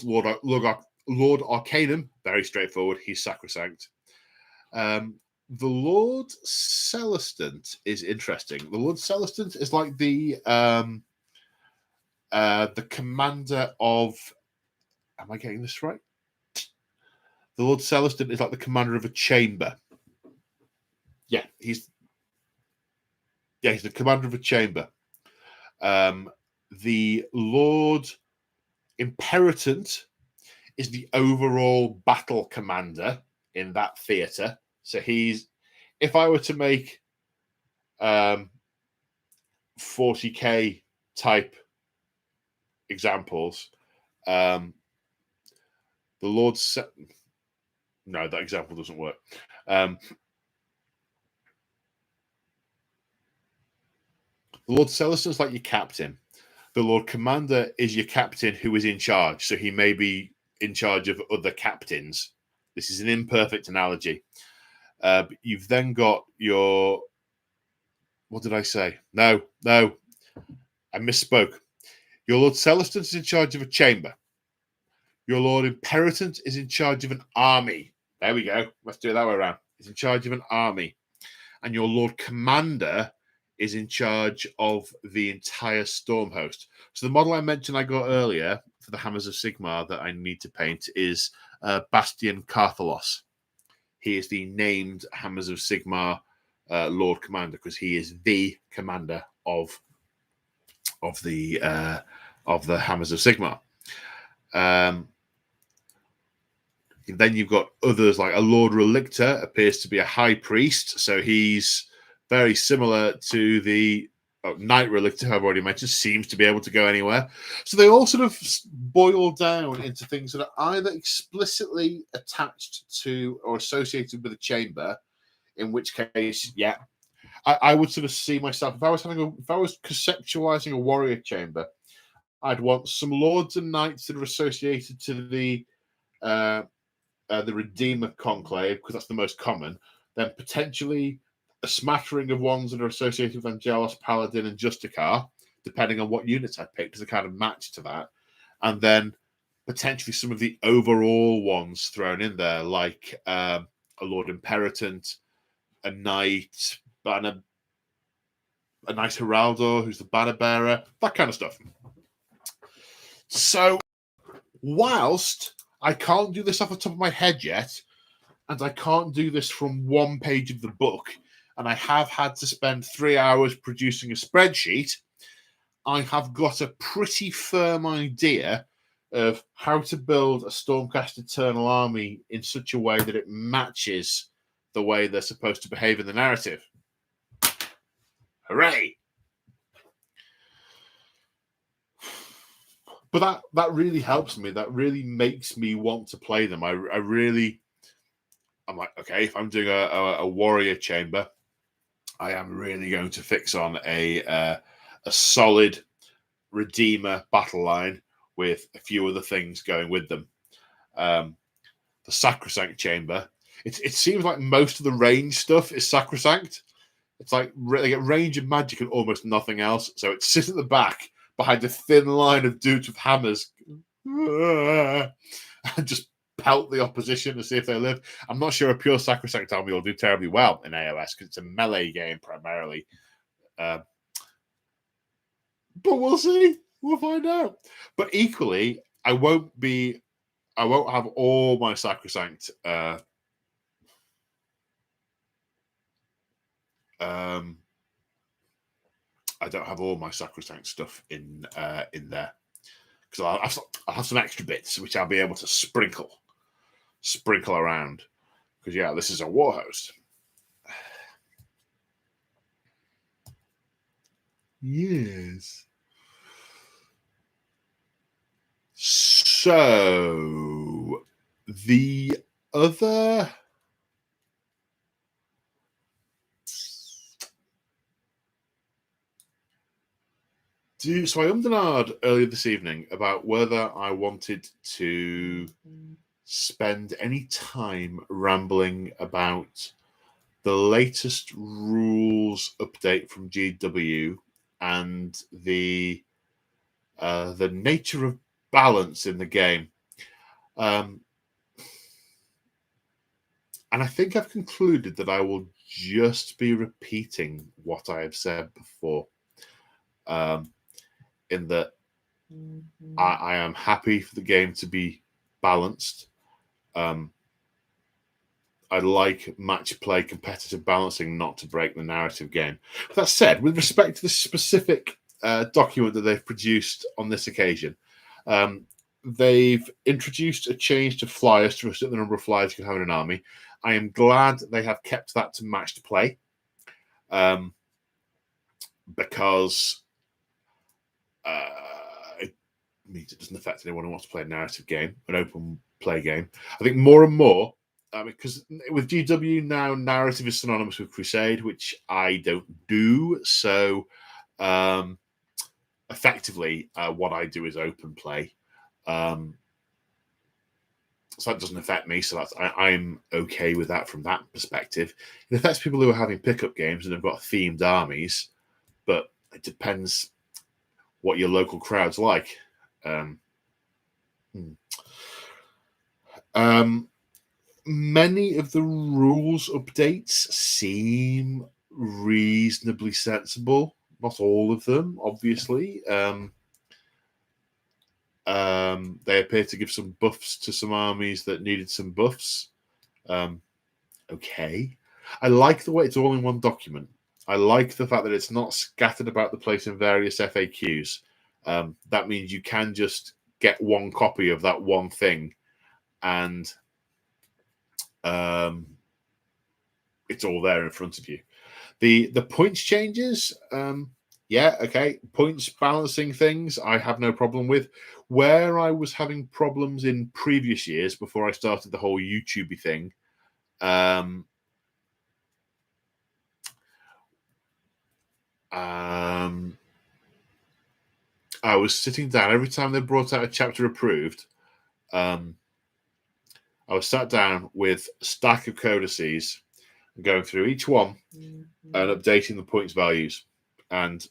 S1: Arcanum, very straightforward. He's sacrosanct. The Lord Celestant is interesting. The Lord Celestant is like the commander of. Am I getting this right? The Lord Celestant is like the commander of a chamber. Yeah, he's the commander of a chamber. The Lord Imperatant is the overall battle commander in that theatre. So he's, if I were to make 40k type examples, the Lord no, that example doesn't work. The Lord Celestin is like your captain. The Lord Commander is your captain who is in charge. So he may be in charge of other captains. This is an imperfect analogy. But you've then got your... What did I say? No. I misspoke. Your Lord Celestin is in charge of a chamber. Your Lord Imperatant is in charge of an army. There we go. Let's do it that way around. He's in charge of an army. And your Lord Commander is in charge of the entire storm host. So the model I mentioned I got earlier for the Hammers of Sigmar that I need to paint is Bastian Carthalos. He is the named Hammers of Sigmar Lord Commander because he is the commander of the Hammers of Sigmar. Then you've got others like a Lord Relictor appears to be a high priest, so he's very similar to the Knight Relictor, I've already mentioned, seems to be able to go anywhere. So they all sort of boil down into things that are either explicitly attached to or associated with a chamber, in which case, yeah, I would sort of see myself, if I was conceptualizing a warrior chamber, I'd want some lords and knights that are associated to the Redeemer Conclave, because that's the most common, then potentially a smattering of ones that are associated with Angelos, Paladin, and Justicar, depending on what units I picked as a kind of match to that. And then potentially some of the overall ones thrown in there, like a Lord Imperatant, a Knight, a Knight Heraldor, who's the banner bearer, that kind of stuff. So, whilst I can't do this off the top of my head yet, and I can't do this from one page of the book, and I have had to spend 3 hours producing a spreadsheet, I have got a pretty firm idea of how to build a Stormcast Eternal army in such a way that it matches the way they're supposed to behave in the narrative. Hooray! But that really helps me. That really makes me want to play them. I'm like, okay, if I'm doing a warrior chamber, I am really going to fix on a solid Redeemer battle line with a few other things going with them. The Sacrosanct chamber, it seems like most of the range stuff is Sacrosanct. It's like they get range of magic and almost nothing else. So it sits at the back behind a thin line of dudes with hammers and just pelt the opposition to see if they live. I'm not sure a pure Sacrosanct army will do terribly well in AOS because it's a melee game primarily. But we'll see. We'll find out. But equally, I won't have all my Sacrosanct I don't have all my Sacrosanct stuff in there because I'll have some extra bits which I'll be able to sprinkle around because yeah, this is a war host. Yes. So the other. So I ummed and ahed earlier this evening about whether I wanted to spend any time rambling about the latest rules update from GW and the nature of balance in the game. And I think I've concluded that I will just be repeating what I have said before, in that I am happy for the game to be balanced. I like match play, competitive balancing, not to break the narrative game. That said, with respect to the specific document that they've produced on this occasion, they've introduced a change to flyers to restrict the number of flyers you can have in an army. I am glad they have kept that to matched play, because it means it doesn't affect anyone who wants to play a narrative game, an open play game. I think more and more, because with GW now, narrative is synonymous with Crusade, which I don't do. So effectively, what I do is open play. So that doesn't affect me. So I'm okay with that from that perspective. It affects people who are having pickup games and have got themed armies, but it depends what your local crowd's like. Many of the rules updates seem reasonably sensible. Not all of them, obviously. They appear to give some buffs to some armies that needed some buffs. Okay. I like the way it's all in one document. I like the fact that it's not scattered about the place in various FAQs. That means you can just get one copy of that one thing, and it's all there in front of you. The points changes, yeah, okay. Points balancing things, I have no problem with. Where I was having problems in previous years before I started the whole YouTubey thing, I was sitting down every time they brought out a chapter approved. I was sat down with a stack of codices, going through each one and updating the points values, and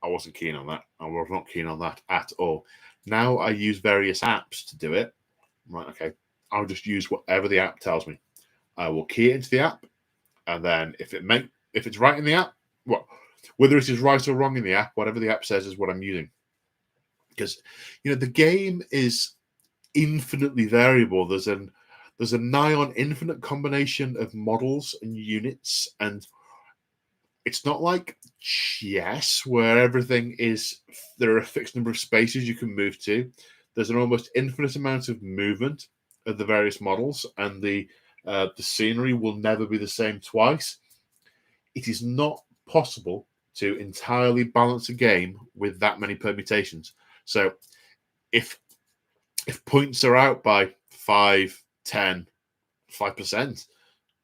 S1: I wasn't keen on that. I was not keen on that at all. Now I use various apps to do it. I'm like, okay, I'll just use whatever the app tells me. I will key it into the app, and then if it's right in the app, whether it is right or wrong in the app, whatever the app says is what I'm using. Because the game is infinitely variable. There's a nigh on infinite combination of models and units, and it's not like chess where there are a fixed number of spaces you can move to. There's an almost infinite amount of movement of the various models, and the scenery will never be the same twice. It is not possible to entirely balance a game with that many permutations. So if points are out by 5%, 10%, 5%, it's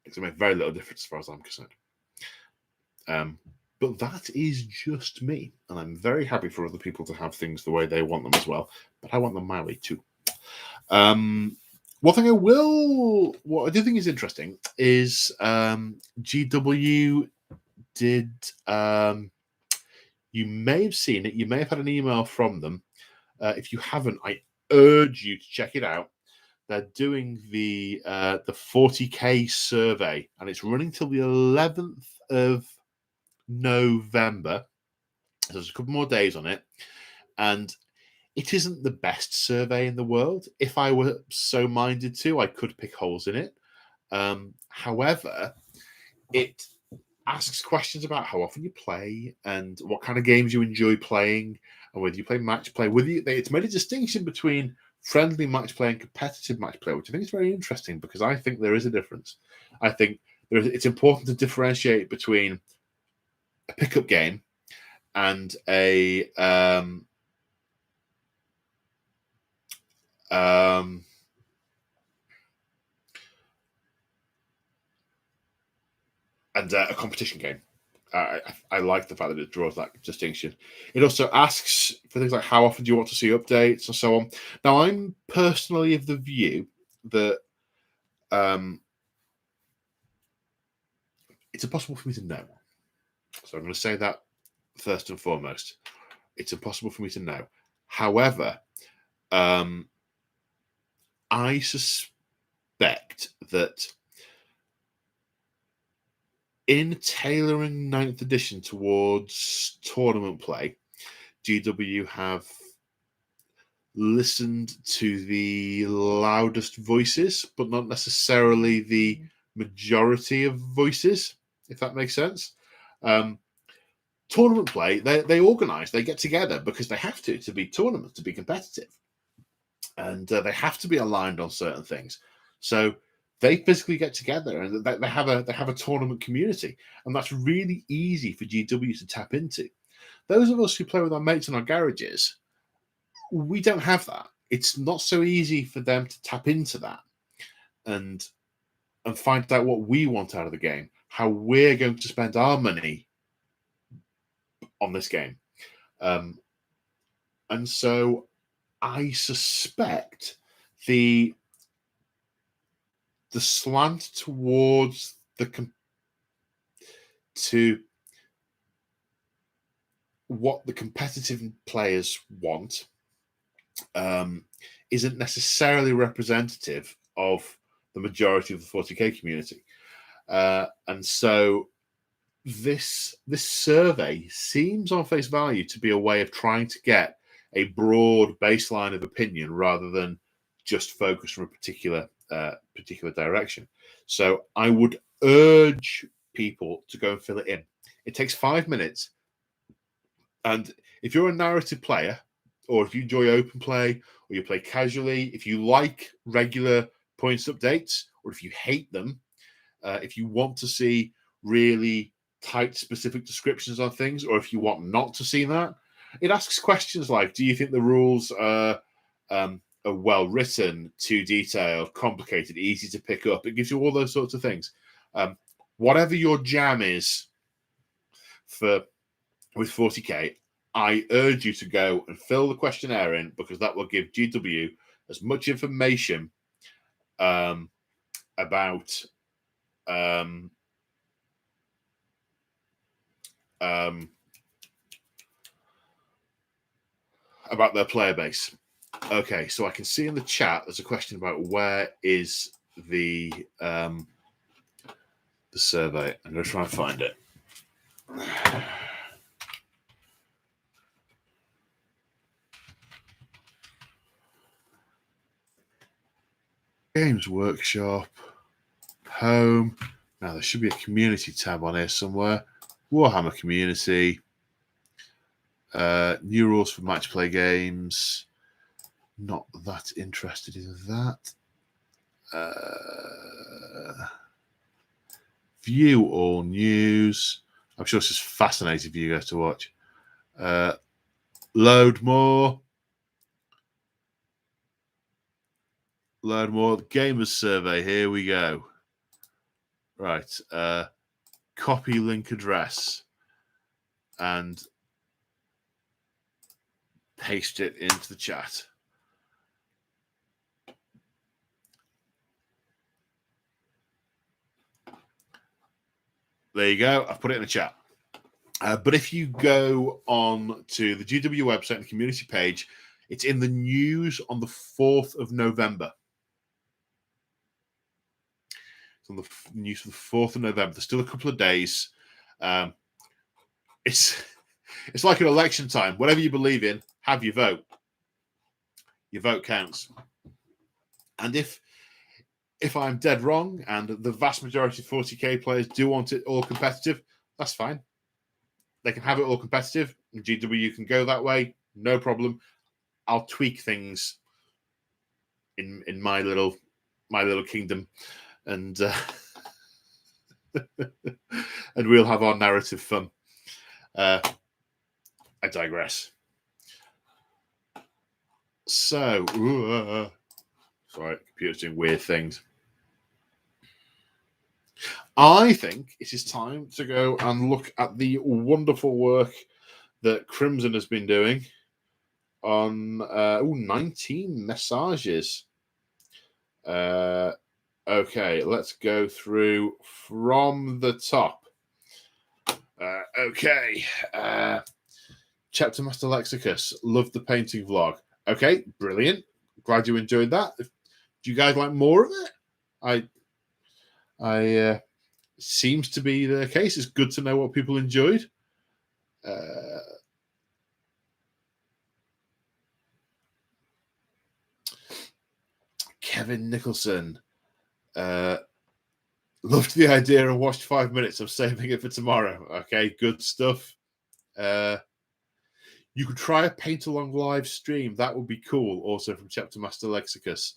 S1: going to make very little difference as far as I'm concerned. But that is just me, and I'm very happy for other people to have things the way they want them as well. But I want them my way too. What I do think is interesting is GW did. You may have seen it. You may have had an email from them. If you haven't, I urge you to check it out. They're doing the 40K survey, and it's running till the 11th of November. So there's a couple more days on it, and it isn't the best survey in the world. If I were so minded to, I could pick holes in it. However, it asks questions about how often you play and what kind of games you enjoy playing, and whether you play match play. It's made a distinction between friendly match play and competitive match play, which I think is very interesting, because I think there is a difference. I think it's important to differentiate between a pickup game and a competition game. I like the fact that it draws that distinction. It also asks for things like how often do you want to see updates and so on. Now, I'm personally of the view that it's impossible for me to know. So I'm going to say that first and foremost. It's impossible for me to know. However, I suspect that In tailoring 9th edition towards tournament play, GW have listened to the loudest voices, but not necessarily the majority of voices, if that makes sense. Tournament play, they organise, they get together because they have to be tournaments, to be competitive. And they have to be aligned on certain things. So they physically get together and they have a tournament community. And that's really easy for GW to tap into. Those of us who play with our mates in our garages, we don't have that. It's not so easy for them to tap into that and find out what we want out of the game, how we're going to spend our money on this game. And so I suspect the slant towards to what the competitive players want isn't necessarily representative of the majority of the 40k community. And so this survey seems on face value to be a way of trying to get a broad baseline of opinion rather than just focus from a particular direction. So I would urge people to go and fill it in. It takes 5 minutes. And if you're a narrative player, or if you enjoy open play, or you play casually, if you like regular points updates, or if you hate them, if you want to see really tight, specific descriptions on things, or if you want not to see that, it asks questions like, do you think the rules are well written, too detailed, complicated, easy to pick up? It gives you all those sorts of things. Whatever your jam is with 40k, I urge you to go and fill the questionnaire in, because that will give GW as much information about their player base. Okay, so I can see in the chat there's a question about where is the survey. I'm going to try and find it. Games Workshop, Home. Now there should be a community tab on here somewhere. Warhammer Community. New rules for match play games. Not that interested in that. View all news. I'm sure this is fascinating for you guys to watch. Load more. Load more. Gamers survey. Here we go. Right. Copy link address and paste it into the chat. There you go. I've put it in the chat. But if you go on to the GW website and the community page, it's in the news on the 4th of November. It's on the news for the 4th of November. There's still a couple of days. It's like an election time. Whatever you believe in, have your vote. Your vote counts. And if I'm dead wrong and the vast majority of 40k players do want it all competitive, that's fine. They can have it all competitive, and GW can go that way, no problem. I'll tweak things in my little kingdom, and and we'll have our narrative fun. I digress. So, sorry, computer's doing weird things. I think it is time to go and look at the wonderful work that Crimson has been doing on 19 messages. Okay, let's go through from the top. Okay. Chapter Master Lexicus, loved the painting vlog. Okay, brilliant. Glad you enjoyed that. Do you guys like more of it? seems to be the case. It's good to know what people enjoyed. Kevin Nicholson. Loved the idea and watched 5 minutes. I'm saving it for tomorrow. Okay, good stuff. You could try a paint along live stream. That would be cool. Also from Chapter Master Lexicus.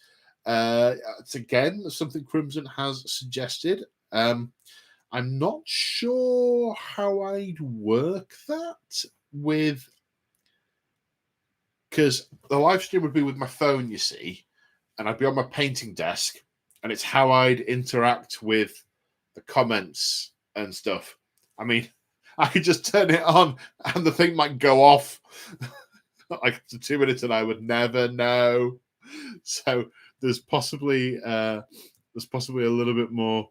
S1: It's again something Crimson has suggested. I'm not sure how I'd work that with, because the live stream would be with my phone, you see, and I'd be on my painting desk, and it's how I'd interact with the comments and stuff. I mean, I could just turn it on and the thing might go off like after 2 minutes, and I would never know. So there's possibly a little bit more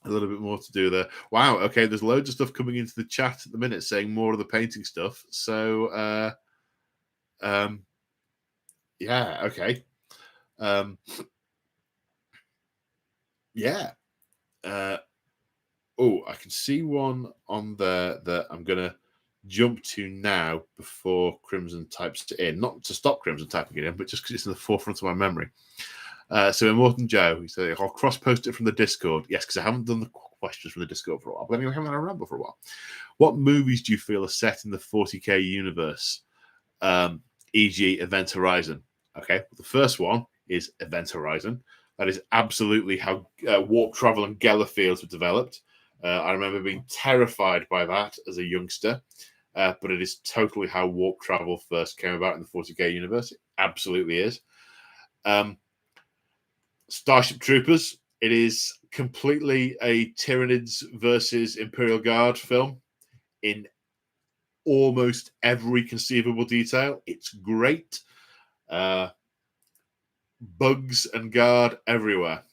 S1: to do there. Wow. Okay. There's loads of stuff coming into the chat at the minute saying more of the painting stuff. So, yeah. Okay. Yeah. Oh, I can see one on there that I'm going to jump to now before Crimson types it in. Not to stop Crimson typing it in, but just because it's in the forefront of my memory. So Immortan Joe, he said, I'll cross-post it from the Discord. Yes, because I haven't done the questions from the Discord for a while. But anyway, I haven't had a ramble for a while. What movies do you feel are set in the 40k universe? E.g. Event Horizon. Okay, the first one is Event Horizon. That is absolutely how warp travel and Geller fields were developed. I remember being terrified by that as a youngster, but it is totally how warp travel first came about in the 40k universe. It absolutely is. Starship Troopers. It is completely a Tyranids versus Imperial Guard film in almost every conceivable detail. It's great. Bugs and Guard everywhere.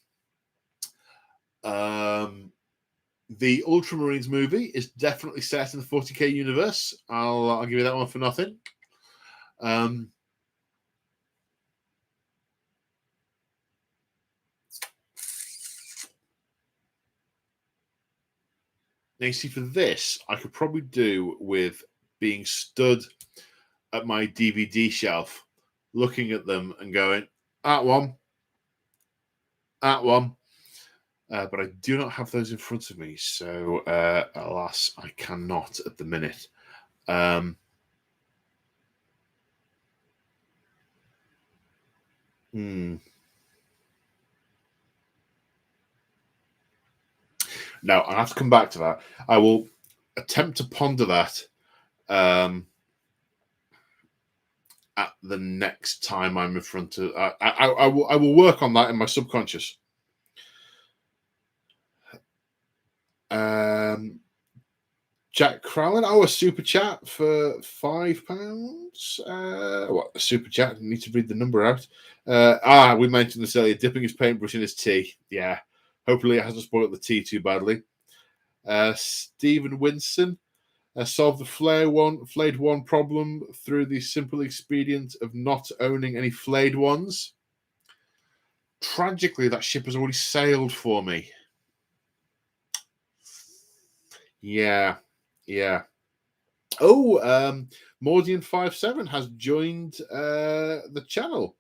S1: The Ultramarines movie is definitely set in the 40k universe. I'll give you that one for nothing. Now, you see, for this, I could probably do with being stood at my DVD shelf, looking at them and going, that one. But I do not have those in front of me, so alas, I cannot at the minute. No, I have to come back to that. I will attempt to ponder that at the next time I'm in front of. I will work on that in my subconscious. Jack Crowlin, a super chat for £5. What a super chat? I need to read the number out. We mentioned this earlier. Dipping his paintbrush in his tea. Yeah, hopefully it hasn't spoiled the tea too badly. Stephen Winson, solve the flayed one problem through the simple expedient of not owning any flayed ones. Tragically, that ship has already sailed for me. Yeah. Oh, Mordian57 has joined the channel.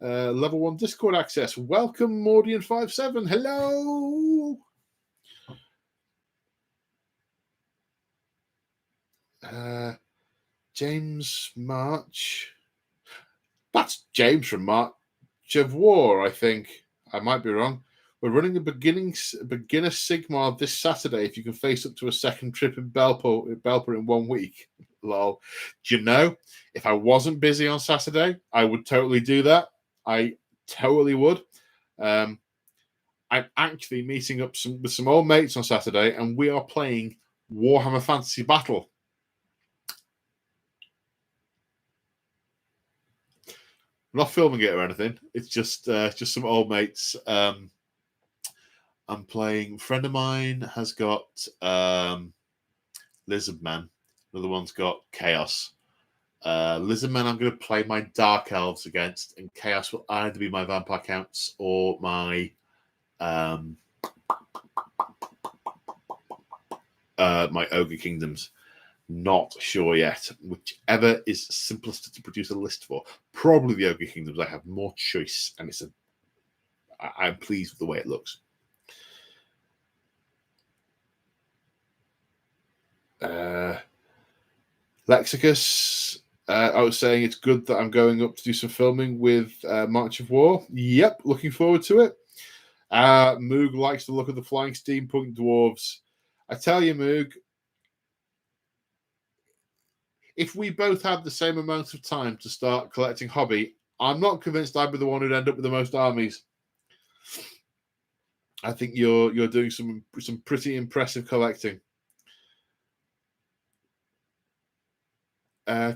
S1: Level 1 Discord access. Welcome, Mordian57. Hello. James March. That's James from March of War, I think. I might be wrong. We're running a beginner Sigmar this Saturday if you can face up to a second trip in Belper in 1 week. Lol. Do you know, if I wasn't busy on Saturday, I would totally do that. I totally would. I'm actually meeting up with some old mates on Saturday, and we are playing Warhammer Fantasy Battle. I'm not filming it or anything. It's just some old mates. I'm playing. A friend of mine has got Lizard Man. Another one's got Chaos. Lizard Man, I'm going to play my Dark Elves against, and Chaos will either be my Vampire Counts or my my Ogre Kingdoms. Not sure yet. Whichever is simplest to produce a list for. Probably the Ogre Kingdoms. I have more choice, and I'm pleased with the way it looks. Lexicus, I was saying it's good that I'm going up to do some filming with March of War. Yep, looking forward to it. Moog likes to look at the flying steampunk dwarves. I tell you, Moog, if we both had the same amount of time to start collecting hobby, I'm not convinced I'd be the one who'd end up with the most armies. I think you're doing some pretty impressive collecting.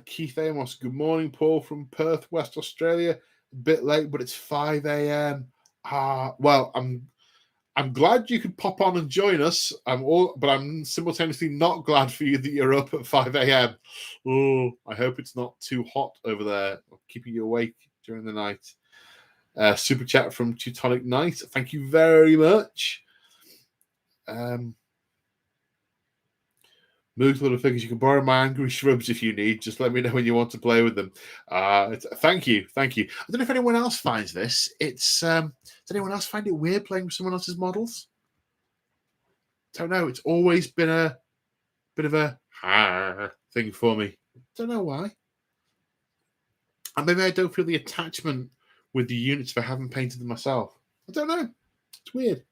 S1: Keith Amos, good morning, Paul from Perth, West Australia. A bit late, but it's 5 a.m. Well, I'm glad you could pop on and join us. But I'm simultaneously not glad for you that you're up at 5 a.m. Oh, I hope it's not too hot over there, keeping you awake during the night. Super chat from Teutonic Knight. Thank you very much. Move to the figures. You can borrow my angry shrubs if you need. Just let me know when you want to play with them. Thank you. I don't know if anyone else finds this. Does anyone else find it weird playing with someone else's models? Don't know. It's always been a bit of a thing for me. Don't know why. And maybe I don't feel the attachment with the units if I haven't painted them myself. I don't know. It's weird.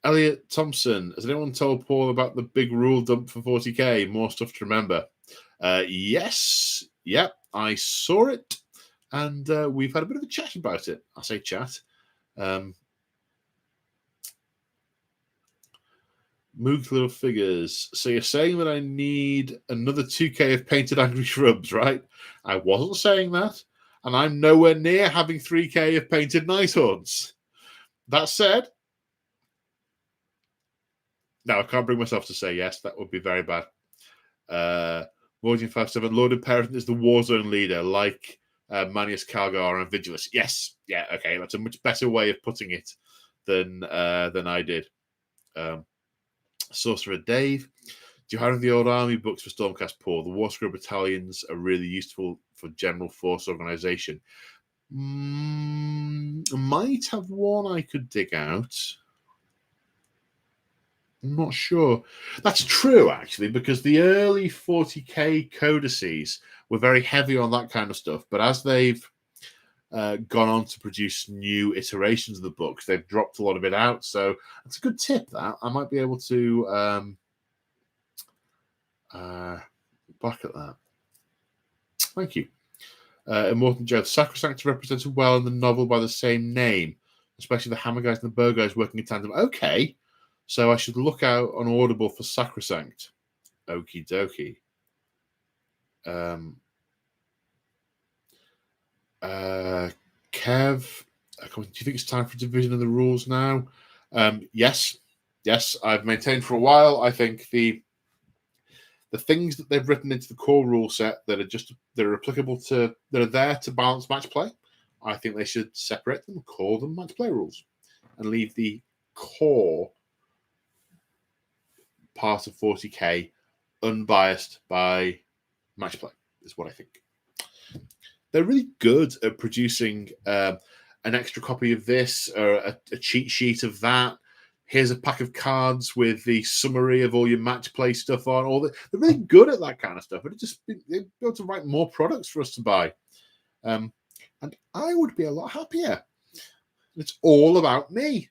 S1: Elliot Thompson, has anyone told Paul about the big rule dump for 40k? More stuff to remember. Yes. Yep. I saw it. And we've had a bit of a chat about it. I say chat. Moog Little Figures. So you're saying that I need another 2k of painted angry shrubs, right? I wasn't saying that. And I'm nowhere near having 3k of painted nighthorns. That said, no, I can't bring myself to say yes. That would be very bad. Morgan 57, Lord Imperator is the Warzone leader, like Manius Calgar and Vigilus. Yes, yeah, okay, that's a much better way of putting it than I did. Sorcerer Dave, do you have the old army books for Stormcast Paul? The War Scroll battalions are really useful for general force organization. Might have one I could dig out. I'm not sure. That's true, actually, because the early 40k codices were very heavy on that kind of stuff. But as they've gone on to produce new iterations of the books, they've dropped a lot of it out. So it's a good tip, that. I might be able to back at that. Thank you. Immortal Joe, the Sacrosanct represented well in the novel by the same name, especially the Hammer guys and the Bow guys working in tandem. Okay. So I should look out on Audible for Sacrosanct. Okie dokie. Kev, do you think it's time for division of the rules now? Yes. I've maintained for a while. I think the things that they've written into the core rule set that are applicable that are there to balance match play, I think they should separate them, call them match play rules, and leave the core part of 40k unbiased by match play, is what I think. They're really good at producing an extra copy of this or a cheat sheet of that. Here's a pack of cards with the summary of all your match play stuff on. They're really good at that kind of stuff, but they're able to write more products for us to buy. And I would be a lot happier. It's all about me.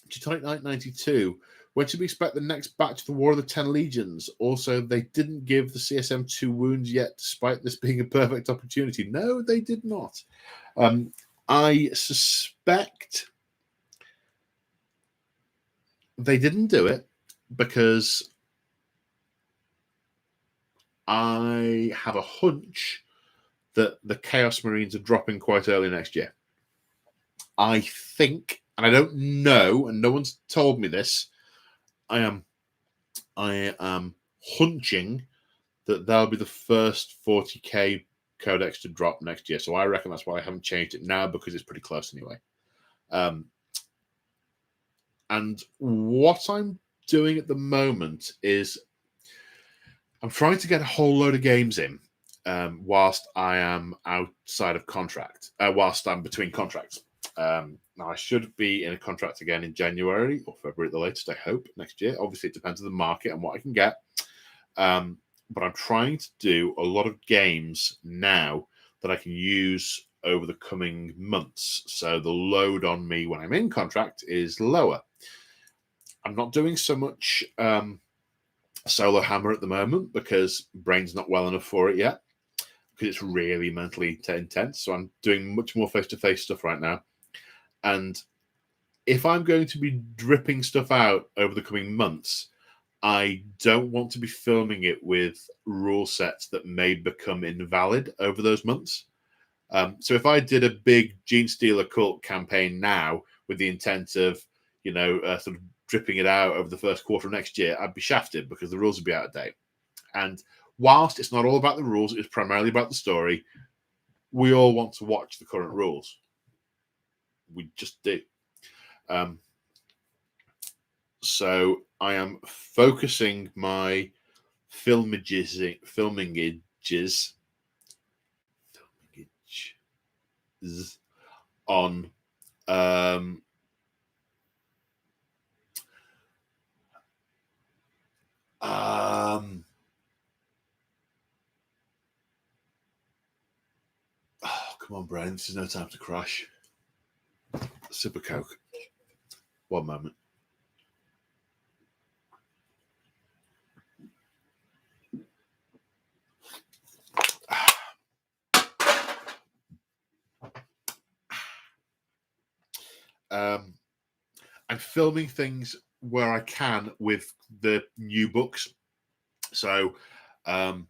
S1: Teutonic Knight 92. When should we expect the next batch of the War of the 10 Legions? Also, they didn't give the CSM 2 wounds yet, despite this being a perfect opportunity. No, they did not. I suspect they didn't do it because I have a hunch that the Chaos Marines are dropping quite early next year. I think, and I don't know, and no one's told me this, I am hunching that they'll be the first 40k codex to drop next year. So I reckon that's why I haven't changed it now, because it's pretty close anyway. And what I'm doing at the moment is I'm trying to get a whole load of games in whilst I am outside of contract, whilst I'm between contracts. Now, I should be in a contract again in January or February at the latest, I hope, next year. Obviously, it depends on the market and what I can get. But I'm trying to do a lot of games now that I can use over the coming months. So the load on me when I'm in contract is lower. I'm not doing so much Solo Hammer at the moment because brain's not well enough for it yet, because it's really mentally intense. So I'm doing much more face-to-face stuff right now. And if I'm going to be dripping stuff out over the coming months, I don't want to be filming it with rule sets that may become invalid over those months. So if I did a big Gene Stealer cult campaign now with the intent of, sort of dripping it out over the first quarter of next year, I'd be shafted because the rules would be out of date. And whilst it's not all about the rules, it's primarily about the story, we all want to watch the current rules. We just do. So I am focusing my filmingage on oh, come on, brain. This is no time to crash. Sip of Coke. One moment. I'm filming things where I can with the new books. So I'm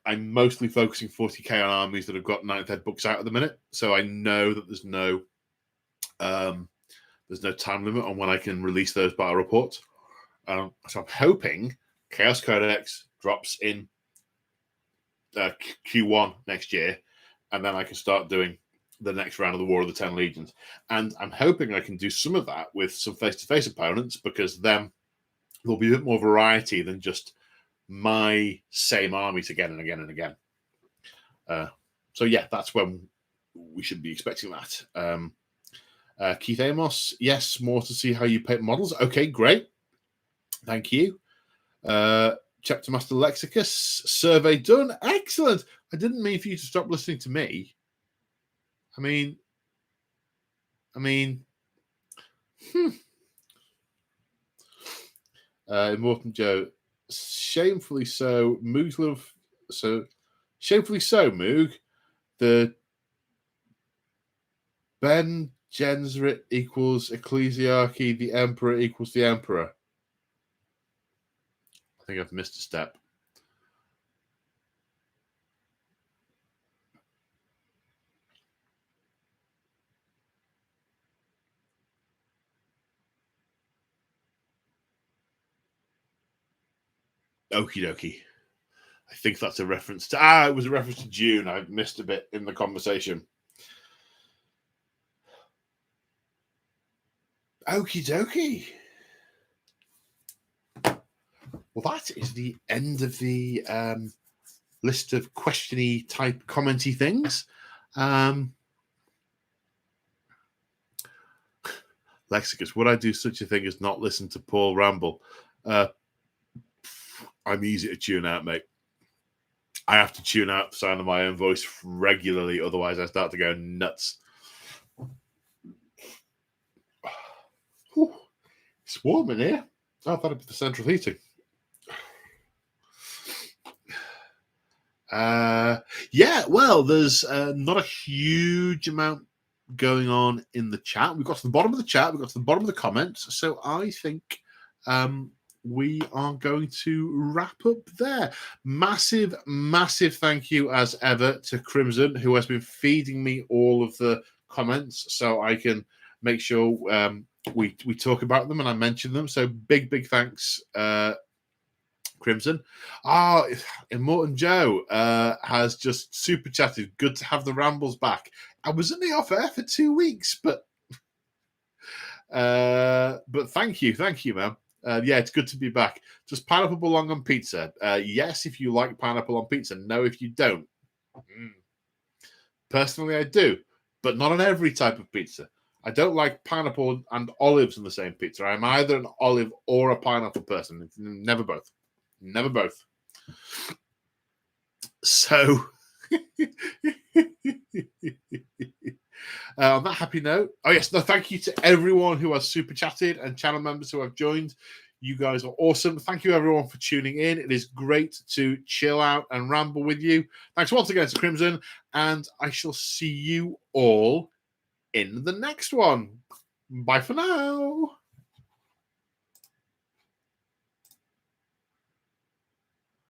S1: mostly focusing 40k on armies that have got 9th ed books out at the minute. So I know that there's no time limit on when I can release those battle reports. So I'm hoping Chaos Codex drops in Q1 next year, and then I can start doing the next round of the War of the 10 Legions. And I'm hoping I can do some of that with some face-to-face opponents, because then there'll be a bit more variety than just my same armies again and again and again. So yeah, that's when we should be expecting that. Keith Amos, yes, more to see how you paint models. Okay, great. Thank you. Chapter Master Lexicus, survey done. Excellent. I didn't mean for you to stop listening to me. I mean, Immortan Joe, shamefully so. Moog's love, so shamefully so. Moog, the Ben Gensrit equals ecclesiarchy. The emperor equals the emperor. I think I've missed a step. Okie dokie. I think that's a reference to... it was a reference to June. I missed a bit in the conversation. Okie dokie. Well, that is the end of the list of questiony type commenty things. Lexicus, would I do such a thing as not listen to Paul ramble? I'm easy to tune out, mate. I have to tune out the sound of my own voice regularly, otherwise I start to go nuts. Whew. It's warm in here. I thought it'd be the central heating. Yeah, well, there's not a huge amount going on in the chat. We've got to the bottom of the chat, we've got to the bottom of the comments, so I think we are going to wrap up there. Massive thank you as ever to Crimson, who has been feeding me all of the comments so I can make sure we talk about them and I mention them. So big thanks, Crimson. Immortan Joe has just super chatted. Good to have the rambles back. I was only off air for 2 weeks, but But thank you, man. Yeah, it's good to be back. Does pineapple belong on pizza? Yes, if you like pineapple on pizza. No, if you don't. Personally, I do, but not on every type of pizza. I don't like pineapple and olives in the same pizza. I'm either an olive or a pineapple person. Never both. Never both. So, on that happy note, thank you to everyone who has super chatted and channel members who have joined. You guys are awesome. Thank you, everyone, for tuning in. It is great to chill out and ramble with you. Thanks once again to Crimson, and I shall see you all in the next one. Bye for now.